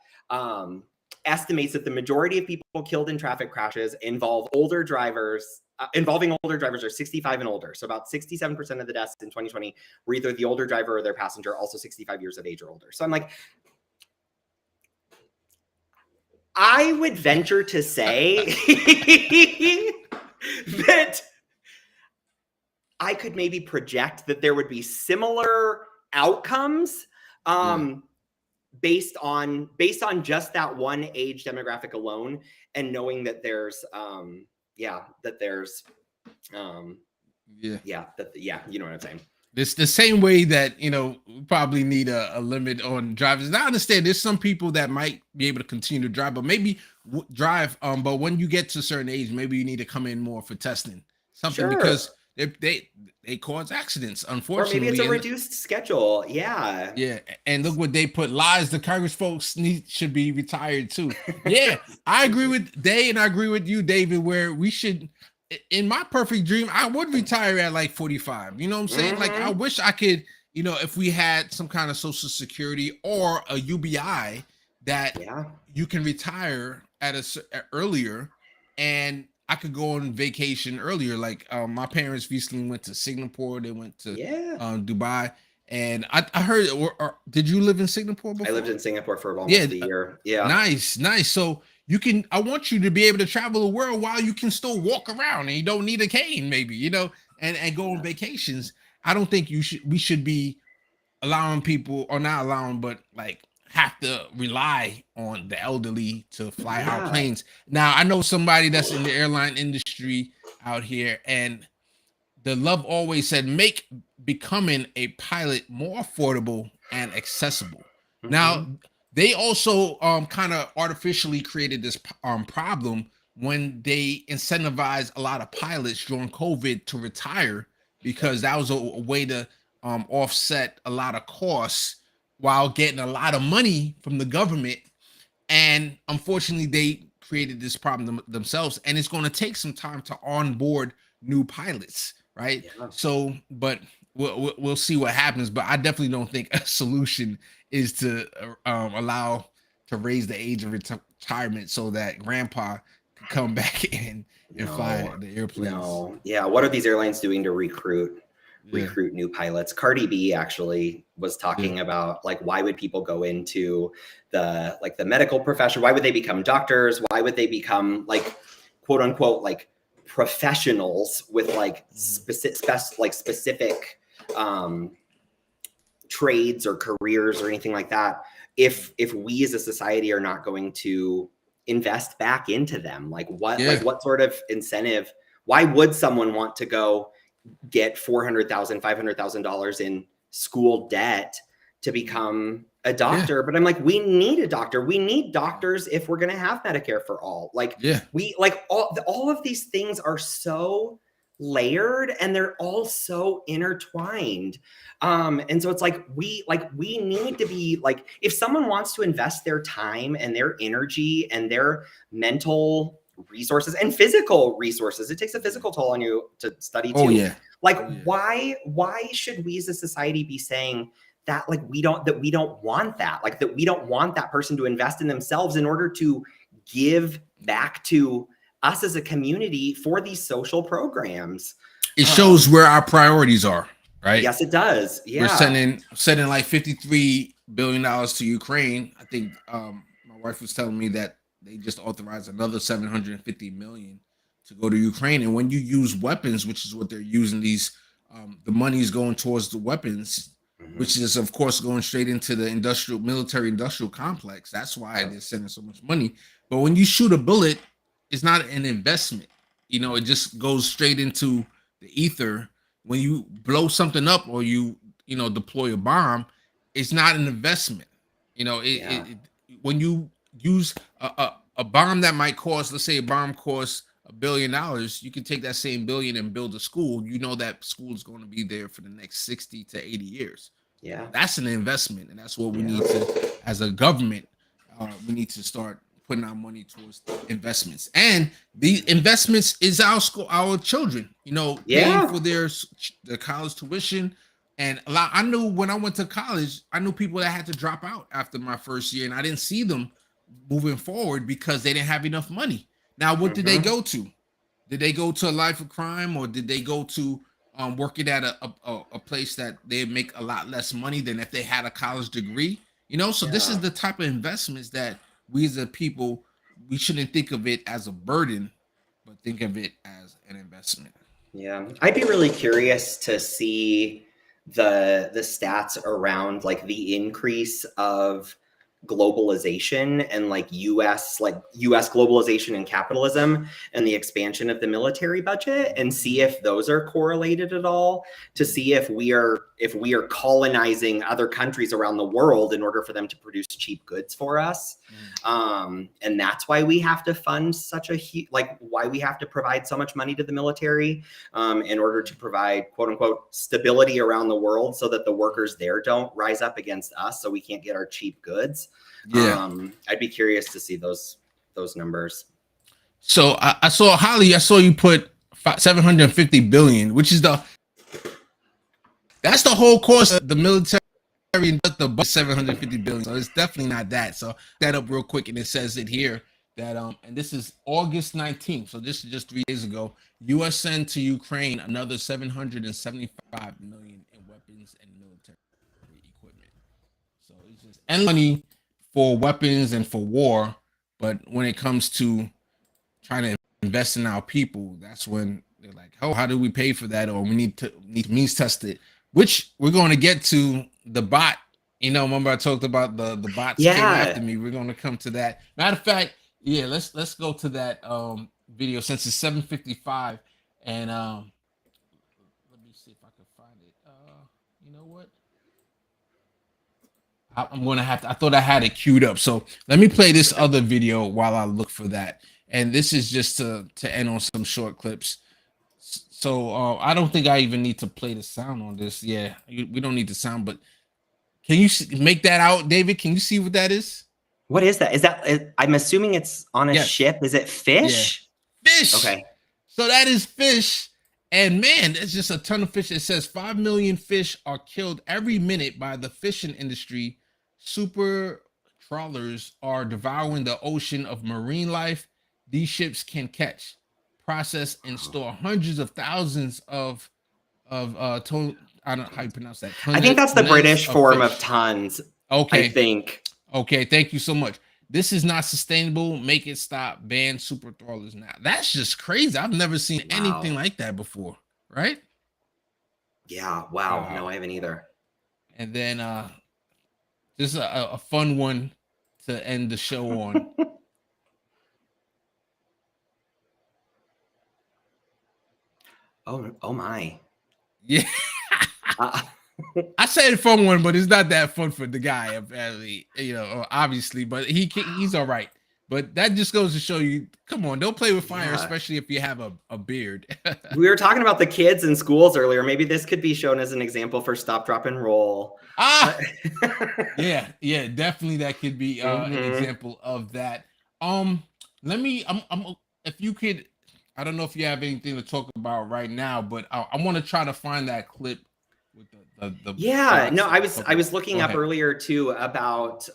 estimates that the majority of people killed in traffic crashes involving older drivers are 65 and older. So about 67% of the deaths in 2020 were either the older driver or their passenger, also 65 years of age or older. So I'm like, I would venture to say that I could maybe project that there would be similar outcomes based on just that one age demographic alone, and knowing that there's you know what I'm saying. It's the same way that, you know, we probably need a limit on drivers. And I understand there's some people that might be able to continue to drive, but maybe drive. But when you get to a certain age, maybe you need to come in more for testing something because they cause accidents, unfortunately. Or maybe it's a reduced schedule. Yeah. Yeah. And look what they put. Lies the Congress folks should be retired too. Yeah. I agree with Day, and I agree with you, David, where we should. In my perfect dream, I would retire at like 45. You know what I'm saying? Like, I wish I could, you know, if we had some kind of social security or a UBI that you can retire at earlier, and I could go on vacation earlier. Like my parents recently went to Singapore. They went to Dubai. And I heard, or did you live in Singapore before? I lived in Singapore for almost a year. Yeah. Nice. So you can, I want you to be able to travel the world while you can still walk around and you don't need a cane, maybe, you know, and go on vacations. I don't think we should be allowing people, or not allowing, but like have to rely on the elderly to fly our planes. Now, I know somebody that's in the airline industry out here, and the love always said, make becoming a pilot more affordable and accessible. Now, they also kind of artificially created this problem when they incentivized a lot of pilots during COVID to retire, because that was a way to offset a lot of costs while getting a lot of money from the government. And unfortunately, they created this problem themselves, and it's going to take some time to onboard new pilots, right? So, but we'll see what happens. But I definitely don't think a solution is to allow to raise the age of retirement so that grandpa can come back in and fly the airplanes. Yeah, what are these airlines doing to recruit new pilots? Cardi B actually was talking about, like, why would people go into the medical profession? Why would they become doctors? Why would they become, like, quote unquote, like, professionals with like specific trades or careers or anything like that, if we as a society are not going to invest back into them? Like what sort of incentive? Why would someone want to go get $400,000, $500,000 in school debt to become a doctor? But I'm like, we need a doctor. We need doctors if we're going to have Medicare for all. Like all of these things are so layered and they're all so intertwined. And so it's like, we need to be like, if someone wants to invest their time and their energy and their mental resources and physical resources, it takes a physical toll on you to study too. Why should we as a society be saying that, like, we don't want that, like, that we don't want that person to invest in themselves in order to give back to us as a community for these social programs? It shows where our priorities are, right? Yes, it does. Yeah. We're sending like $53 billion to Ukraine. I think my wife was telling me that they just authorized another $750 million to go to Ukraine. And when you use weapons, which is what they're using, these the money is going towards the weapons, which is of course going straight into the military industrial complex. That's why they're sending so much money. But when you shoot a bullet, it's not an investment. You know, it just goes straight into the ether. When you blow something up or you deploy a bomb, it's not an investment. You know, when you use a bomb that might cost, let's say a bomb costs $1 billion, you can take that same billion and build a school. You know that school is going to be there for the next 60 to 80 years. Yeah, that's an investment, and that's what we need to, as a government, we need to start putting our money towards investments. And the investments is our children. You know, paying for their college tuition. And I knew when I went to college, I knew people that had to drop out after my first year, and I didn't see them moving forward because they didn't have enough money. Now, what did they go to? Did they go to a life of crime, or did they go to working at a place that they make a lot less money than if they had a college degree? You know, so this is the type of investments that we as a people, we shouldn't think of it as a burden, but think of it as an investment. Yeah, I'd be really curious to see the stats around like the increase of globalization and like US globalization and capitalism and the expansion of the military budget, and see if those are correlated at all, to see if we are colonizing other countries around the world in order for them to produce cheap goods for us. And that's why we have to fund why we have to provide so much money to the military in order to provide quote unquote stability around the world, so that the workers there don't rise up against us so we can't get our cheap goods. I'd be curious to see those numbers. So I saw, Holly, I saw you put 750 billion, which is That's the whole cost of the military. The budget 750 billion. So it's definitely not that. So that up real quick, and it says it here that and this is August 19th. So this is just 3 days ago. U.S. sent to Ukraine another 775 million in weapons and military equipment. So it's just and money for weapons and for war, but when it comes to trying to invest in our people, that's when they're like, "Oh, how do we pay for that?" Or we need to means test it, which we're going to get to the bot. You know, remember I talked about the bots came after me. We're going to come to that. Matter of fact, yeah, let's go to that video since it's 7:55, and let me see if I can find it. You know what? I'm gonna have to. I thought I had it queued up, so let me play this other video while I look for that. And this is just to end on some short clips. So I don't think I even need to play the sound on this. Yeah, we don't need the sound, but can you make that out, David? Can you see what that is? What is that? Is that? I'm assuming it's on a ship. Is it fish? Yeah. Fish. Okay. So that is fish. And man, there's just a ton of fish. It says 5 million fish are killed every minute by the fishing industry. Super trawlers are devouring the ocean of marine life. These ships can catch, process, and store hundreds of thousands of I don't know how you pronounce that. I think that's the British form of tons. Okay. I think. Okay, thank you so much. This is not sustainable. Make it stop. Ban super trawlers now. That's just crazy. I've never seen anything like that before, right? Yeah. Wow. No, I haven't either. And then just a fun one to end the show on. Oh my. Yeah. I said fun one, but it's not that fun for the guy, apparently, you know, obviously, but he's all right. But that just goes to show you, come on, don't play with fire, especially if you have a beard. We were talking about the kids in schools earlier. Maybe this could be shown as an example for stop, drop, and roll. Yeah, definitely that could be an example of that. Let me, if you could, I don't know if you have anything to talk about right now, but I want to try to find that clip with I was looking up earlier too about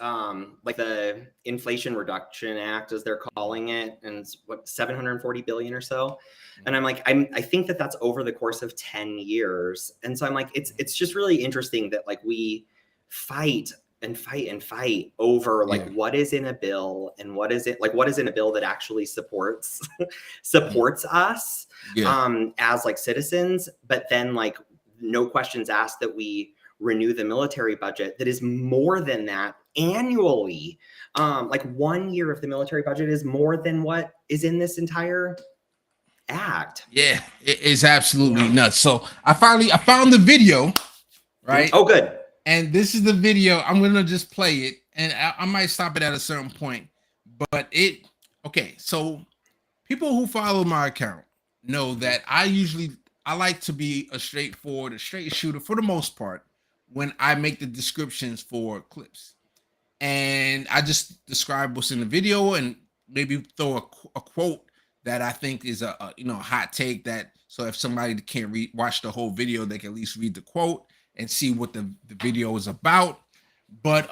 like the Inflation Reduction Act, as they're calling it, and it's what 740 billion or so. And I'm like, I think that's over the course of 10 years. And so I'm like, it's just really interesting that like we fight and fight and fight over like what is in a bill and what is in a bill that actually supports us as like citizens, but then like no questions asked that we renew the military budget that is more than that annually. Like 1 year of the military budget is more than what is in this entire act. Yeah, it is absolutely nuts. So I found the video, right? Oh, good. And this is the video. I'm gonna just play it, and I might stop it at a certain point. But okay. So people who follow my account know that I like to be a straight shooter for the most part when I make the descriptions for clips. And I just describe what's in the video and maybe throw a quote that I think is a hot take, that so if somebody can't watch the whole video, they can at least read the quote and see what the video is about. But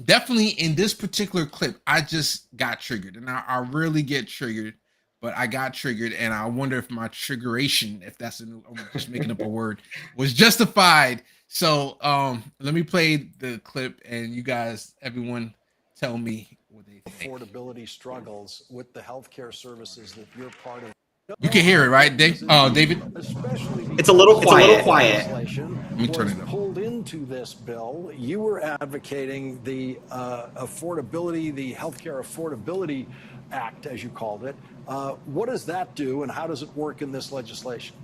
definitely in this particular clip, I just got triggered, and I really get triggered. But I got triggered, and I wonder if my triggeration, if that's I'm just making up a word, was justified. So let me play the clip, and you guys, everyone, tell me what they think. Affordability struggles with the healthcare services that you're part of. You can hear it, right, David? It's a little quiet. Let me turn it up. Pulled into this bill, you were advocating the affordability, the healthcare affordability act, as you called it. What does that do, and how does it work in this legislation?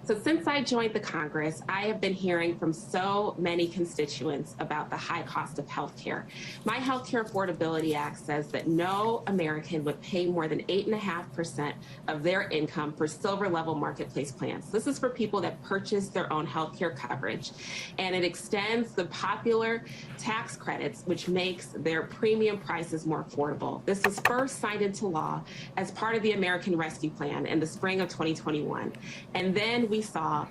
So since I joined the Congress, I have been hearing from so many constituents about the high cost of healthcare. My Healthcare Affordability Act says that no American would pay more than 8.5% of their income for silver level marketplace plans. This is for people that purchase their own healthcare coverage. And it extends the popular tax credits, which makes their premium prices more affordable. This was first signed into law as part of the American Rescue Plan in the spring of 2021. And then we saw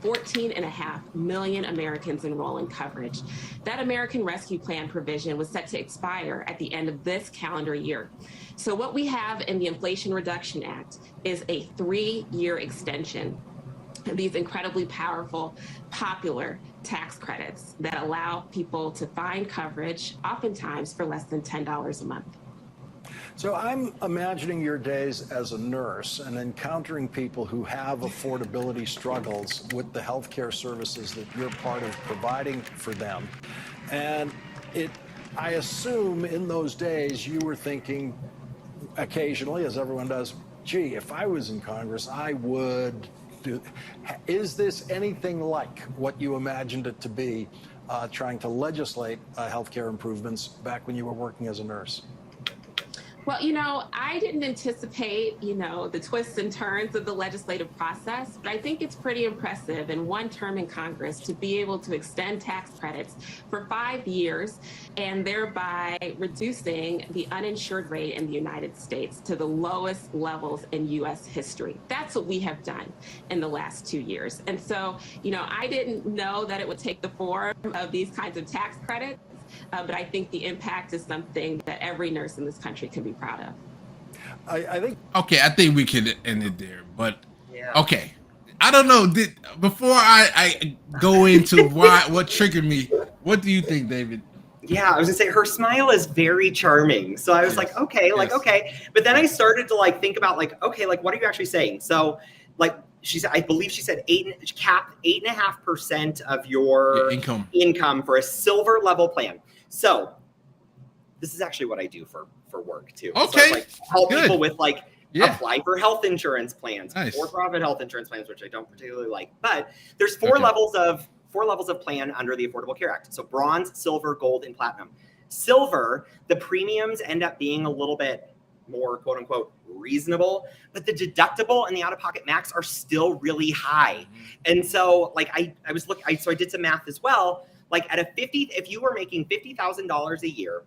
14.5 million Americans enroll in coverage. That American Rescue Plan provision was set to expire at the end of this calendar year. So what we have in the Inflation Reduction Act is a 3-year extension of these incredibly powerful, popular tax credits that allow people to find coverage, oftentimes for less than $10 a month. So I'm imagining your days as a nurse and encountering people who have affordability struggles with the healthcare services that you're part of providing for them. And I assume in those days you were thinking occasionally, as everyone does, gee, if I was in Congress, I would do. Is this anything like what you imagined it to be, trying to legislate healthcare improvements back when you were working as a nurse? Well, I didn't anticipate, the twists and turns of the legislative process, but I think it's pretty impressive in one term in Congress to be able to extend tax credits for 5 years and thereby reducing the uninsured rate in the United States to the lowest levels in U.S. history. That's what we have done in the last 2 years. And so, I didn't know that it would take the form of these kinds of tax credits. But I think the impact is something that every nurse in this country can be proud of. I think. Okay, I think we could end it there. But okay, I don't know. Before I go into what triggered me, what do you think, David? Yeah, I was gonna say her smile is very charming. So I was like, okay, okay. But then I started to think about okay, what are you actually saying? So she said, I believe she said 8.5% of your income for a silver level plan. So this is actually what I do for work too. Okay. So help people with apply for health insurance plans, for-profit health insurance plans, which I don't particularly like. But there's four levels of plan under the Affordable Care Act. So bronze, silver, gold, and platinum. Silver, the premiums end up being a little bit more quote unquote reasonable, but the deductible and the out-of-pocket max are still really high. And so I did some math as well. If you were making $50,000 a year,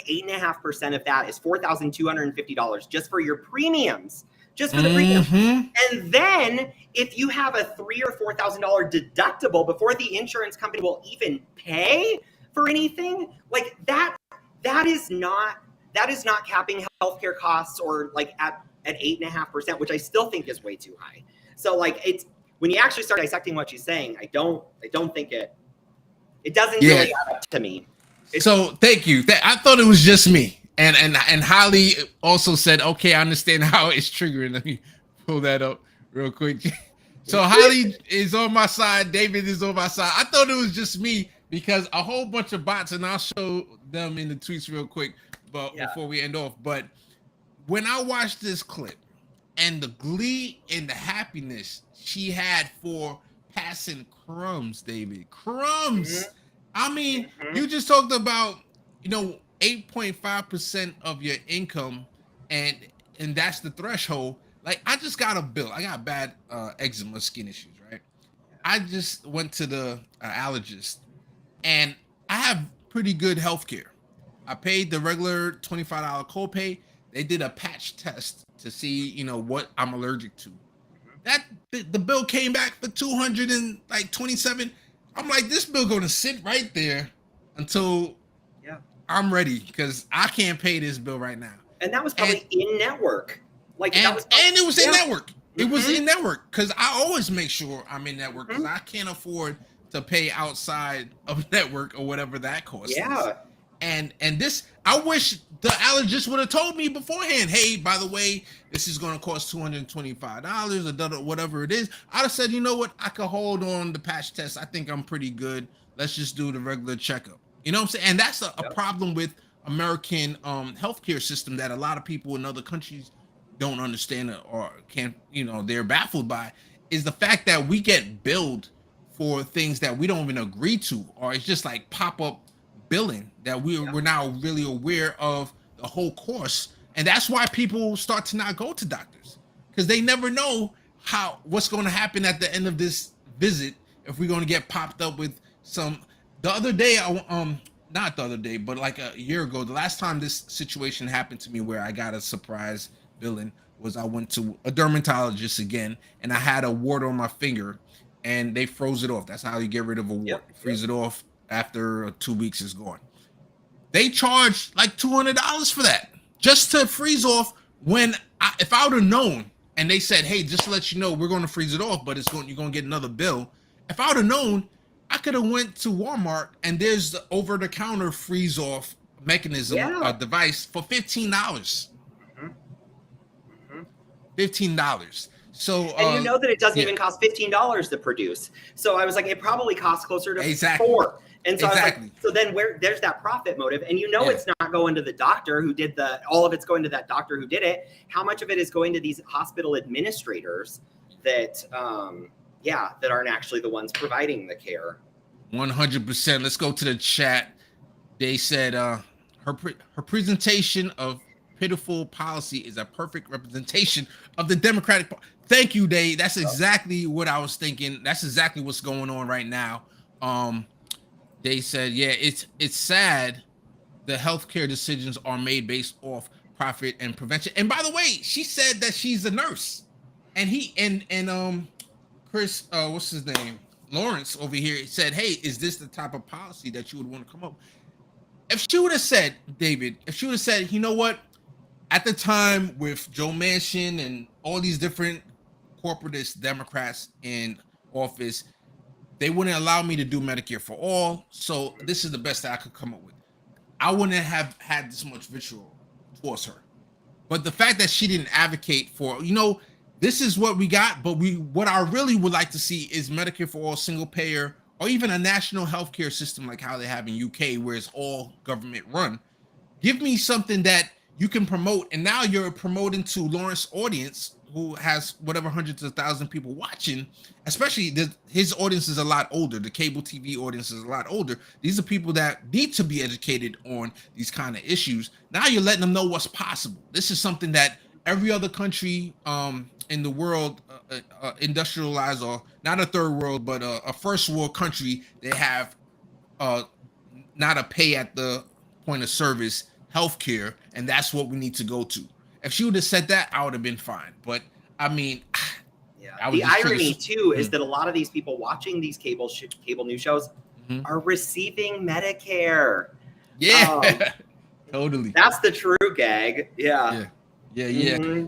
8.5% of that is $4,250 just for your premiums, just for the premiums. And then if you have a $3,000 or $4,000 deductible before the insurance company will even pay for anything, that is not capping healthcare costs or at 8.5%, which I still think is way too high. So it's when you actually start dissecting what she's saying, I don't think it doesn't really add up to me. So thank you. I thought it was just me. And Holly also said, okay, I understand how it's triggering. Let me pull that up real quick. So Holly is on my side. David is on my side. I thought it was just me because a whole bunch of bots, and I'll show them in the tweets real quick, but before we end off. But when I watched this clip and the glee and the happiness she had for passing crumbs, David, crumbs. I mean, you just talked about, 8.5% of your income, and that's the threshold. I just got a bill. I got bad eczema skin issues, right? I just went to the allergist, and I have pretty good health care. I paid the regular $25 copay. They did a patch test to see, what I'm allergic to. The bill came back for $227. I'm like, this bill going to sit right there until I'm ready, because I can't pay this bill right now. And that was probably in network. And it was in network. It was in network, because I always make sure I'm in network, because I can't afford to pay outside of network or whatever that costs. Yeah. And this, I wish the allergist would have told me beforehand, hey, by the way, this is going to cost $225 or whatever it is. I'd have said, you know what, I could hold on the patch test. I think I'm pretty good. Let's just do the regular checkup. You know what I'm saying? And that's a problem with American healthcare system that a lot of people in other countries don't understand or can't, they're baffled by, is the fact that we get billed for things that we don't even agree to, or it's just like pop-up billing that we're now really aware of the whole course. And that's why people start to not go to doctors, because they never know what's going to happen at the end of this visit, if we're going to get popped up with some. The other day, not the other day, but like a year ago, the last time this situation happened to me where I got a surprise billing was I went to a dermatologist again, and I had a wart on my finger, and they froze it off. That's how you get rid of a wart. Freeze it off after 2 weeks is gone. They charged like $200 for that just to freeze off. When if I would have known, and they said, "Hey, just to let you know, we're going to freeze it off, but you're going to get another bill." If I would have known, I could have went to Walmart and there's the over-the-counter freeze-off mechanism device for $15. $15. So and you know that it doesn't even cost $15 to produce. So I was like, it probably costs closer to $4. And so I was like, so then there's that profit motive, and it's not going to the doctor who did all of it's going to that doctor who did it. How much of it is going to these hospital administrators that that aren't actually the ones providing the care? 100%. Let's go to the chat. They said her presentation of pitiful policy is a perfect representation of the Democratic Party. Thank you, Dave. That's exactly what I was thinking. That's exactly what's going on right now. They said, it's sad the healthcare decisions are made based off profit and prevention. And by the way, she said that she's a nurse. And Chris, what's his name? Lawrence over here said, "Hey, is this the type of policy that you would want to come up?" If she would have said, David, you know what? At the time with Joe Manchin and all these different corporatist Democrats in office, they wouldn't allow me to do Medicare for all. So this is the best that I could come up with. I wouldn't have had this much vitriol towards her. But the fact that she didn't advocate for, this is what we got, but what I really would like to see is Medicare for all, single payer, or even a national healthcare system like how they have in UK, where it's all government run. Give me something that you can promote, and now you're promoting to Lawrence's audience, who has whatever hundreds of thousands of people watching. Especially his audience is a lot older. The cable TV audience is a lot older. These are people that need to be educated on these kind of issues. Now you're letting them know what's possible. This is something that every other country in the world, industrialized, or not a third world, but a first world country, they have not a pay at the point of service healthcare, and that's what we need to go to. If she would have said that, I would have been fine. But I mean, the irony too is that a lot of these people watching these cable news shows are receiving Medicare. Totally. That's the true gag. Yeah.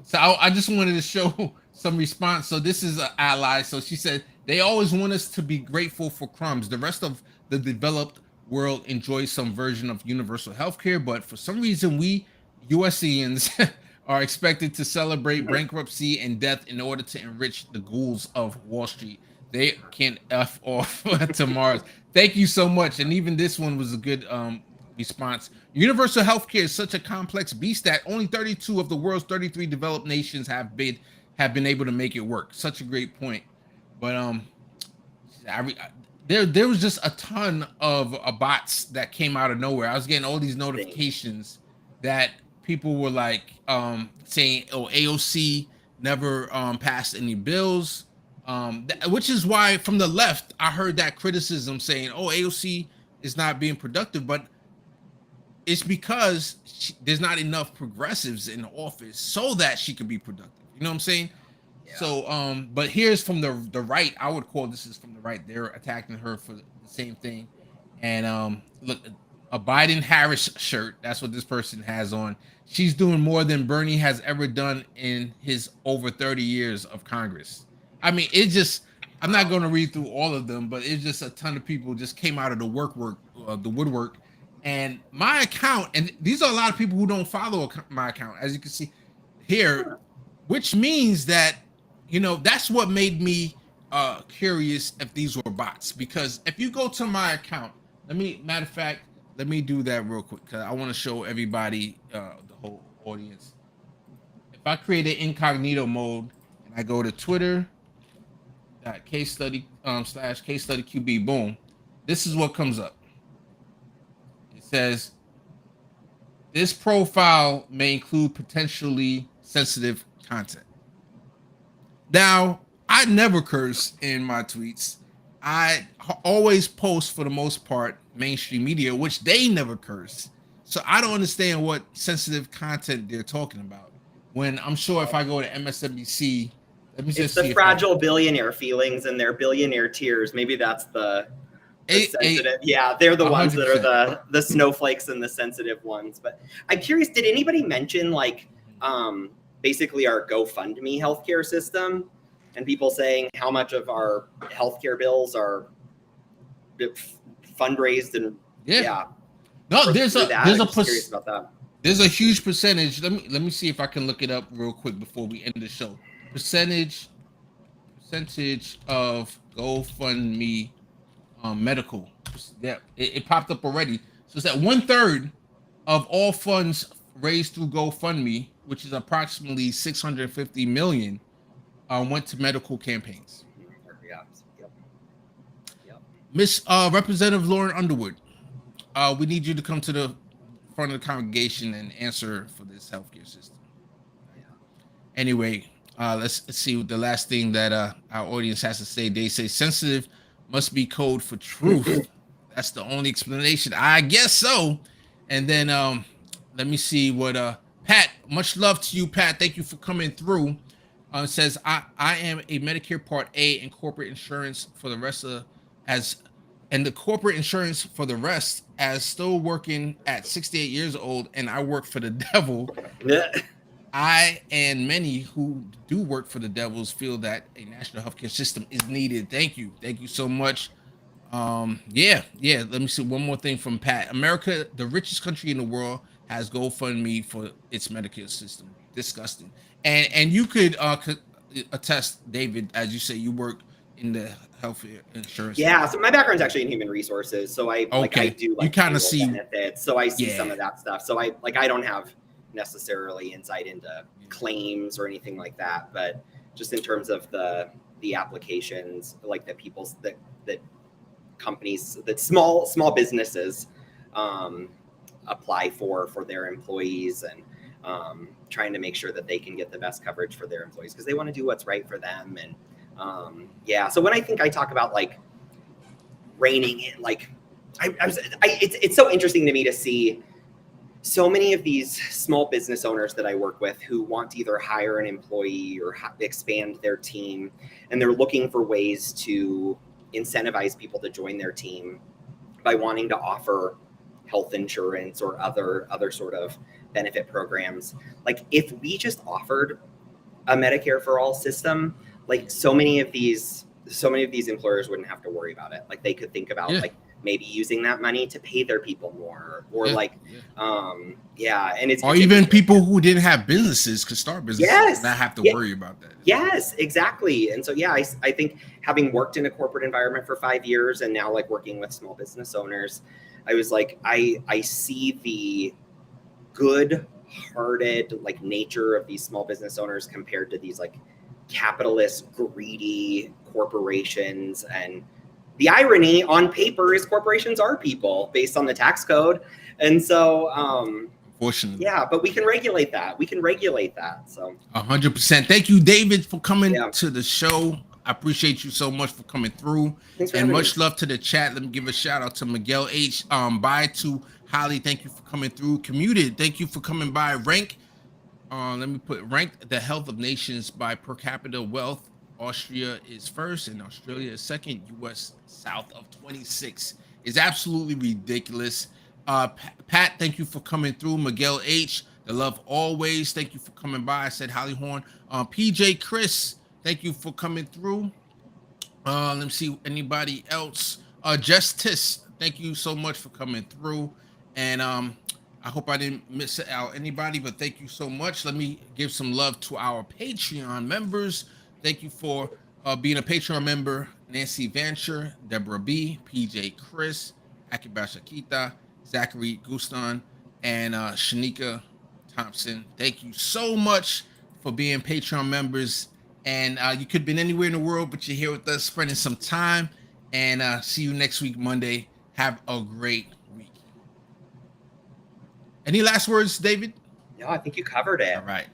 So I just wanted to show some response. So this is an ally. So she said, they always want us to be grateful for crumbs. The rest of the developed world enjoys some version of universal health care, but for some reason we USians are expected to celebrate bankruptcy and death in order to enrich the ghouls of Wall Street. They can F off to Mars. Thank you so much. And even this one was a good response. Universal healthcare is such a complex beast that only 32 of the world's 33 developed nations have been able to make it work. Such a great point. But there was just a ton of bots that came out of nowhere. I was getting all these notifications that people were like saying, "Oh, AOC never passed any bills," which is why from the left I heard that criticism saying, "Oh, AOC is not being productive," but it's because there's not enough progressives in the office so that she could be productive. You know what I'm saying? Yeah. So, but here's from the right. I would call this is from the right. They're attacking her for the same thing. And look, a Biden-Harris shirt. That's what this person has on. She's doing more than Bernie has ever done in his over 30 years of Congress. I mean, it just. I'm not going to read through all of them, but it's just a ton of people just came out of the woodwork. And my account, and these are a lot of people who don't follow my account, as you can see here, which means that, that's what made me curious if these were bots. Because if you go to my account, let me do that real quick, because I want to show everybody, the whole audience. If I create an incognito mode and I go to Twitter, case study /QB, boom, this is what comes up. Says this profile may include potentially sensitive content. Now, I never curse in my tweets. I always post, for the most part, mainstream media, which they never curse. So I don't understand what sensitive content they're talking about. When I'm sure if I go to MSNBC Let me It's just the see fragile billionaire feelings and their billionaire tears. Maybe that's the sensitive. Yeah, they're the ones that are the snowflakes and the sensitive ones. But I'm curious, did anybody mention like basically our GoFundMe healthcare system and people saying how much of our healthcare bills are fundraised and No, there's a curious about that. There's a huge percentage. Let me see if I can look it up real quick before we end the show. Percentage of GoFundMe medical. Yeah, it popped up already. So it's that 1/3 of all funds raised through GoFundMe, which is approximately 650 million, went to medical campaigns. Miss Representative Lauren Underwood, we need you to come to the front of the congregation and answer for this healthcare system. Anyway, let's see what the last thing that our audience has to say. They say sensitive must be code for truth. That's the only explanation. I guess so. And then let me see what Pat, much love to you, Pat. Thank you for coming through. Says I am a Medicare Part A and corporate insurance for the rest of the corporate insurance for the rest as still working at 68 years old, and I work for the devil. I and many who do work for the devils feel that a national healthcare system is needed. Thank you so much. Let me see one more thing from Pat. America, the richest country in the world, has GoFundMe for its Medicare system. Disgusting. And you could attest, David, as you say, you work in the health insurance. Yeah, so my background's actually in human resources, so I do you kind of see benefits, so I see some of that stuff. So I don't have necessarily insight into claims or anything like that, but just in terms of the applications, like that people's that companies, that small businesses apply for their employees, and trying to make sure that they can get the best coverage for their employees because they want to do what's right for them. And so when I talk about like reining in, like it's so interesting to me to see so many of these small business owners that I work with who want to either hire an employee or expand their team, and they're looking for ways to incentivize people to join their team by wanting to offer health insurance or other sort of benefit programs. Like if we just offered a Medicare for all system, like so many of these employers wouldn't have to worry about it. Like they could think about like maybe using that money to pay their people more, or and it's even people who didn't have businesses could start businesses and not have to worry about that. Yes, exactly. And so I think having worked in a corporate environment for 5 years and now like working with small business owners, I was like, I see the good-hearted like nature of these small business owners compared to these like capitalist, greedy corporations. And the irony on paper is corporations are people based on the tax code. And so, unfortunately, but we can regulate that. So 100%. Thank you, David, for coming to the show. I appreciate you so much for coming through. And much love to the chat. Let me give a shout out to Miguel H. Bye to Holly. Thank you for coming through. Commuted. Thank you for coming by. Rank. Let me put ranked the health of nations by per capita wealth. Austria is first and Australia is second. US south of 26 is absolutely ridiculous. Pat, thank you for coming through. Miguel H, the love always. Thank you for coming by. I said Holly Horn. PJ Chris, thank you for coming through. Let me see anybody else. Justice, thank you so much for coming through. And I hope I didn't miss out anybody, but thank you so much. Let me give some love to our Patreon members. Thank you for being a Patreon member. Nancy Vancher, Deborah B, PJ Chris, Akiba Shakita, Zachary Guston, and Shanika Thompson. Thank you so much for being Patreon members. And you could have been anywhere in the world, but you're here with us, spending some time. And see you next week, Monday. Have a great week. Any last words, David? No, I think you covered it. All right.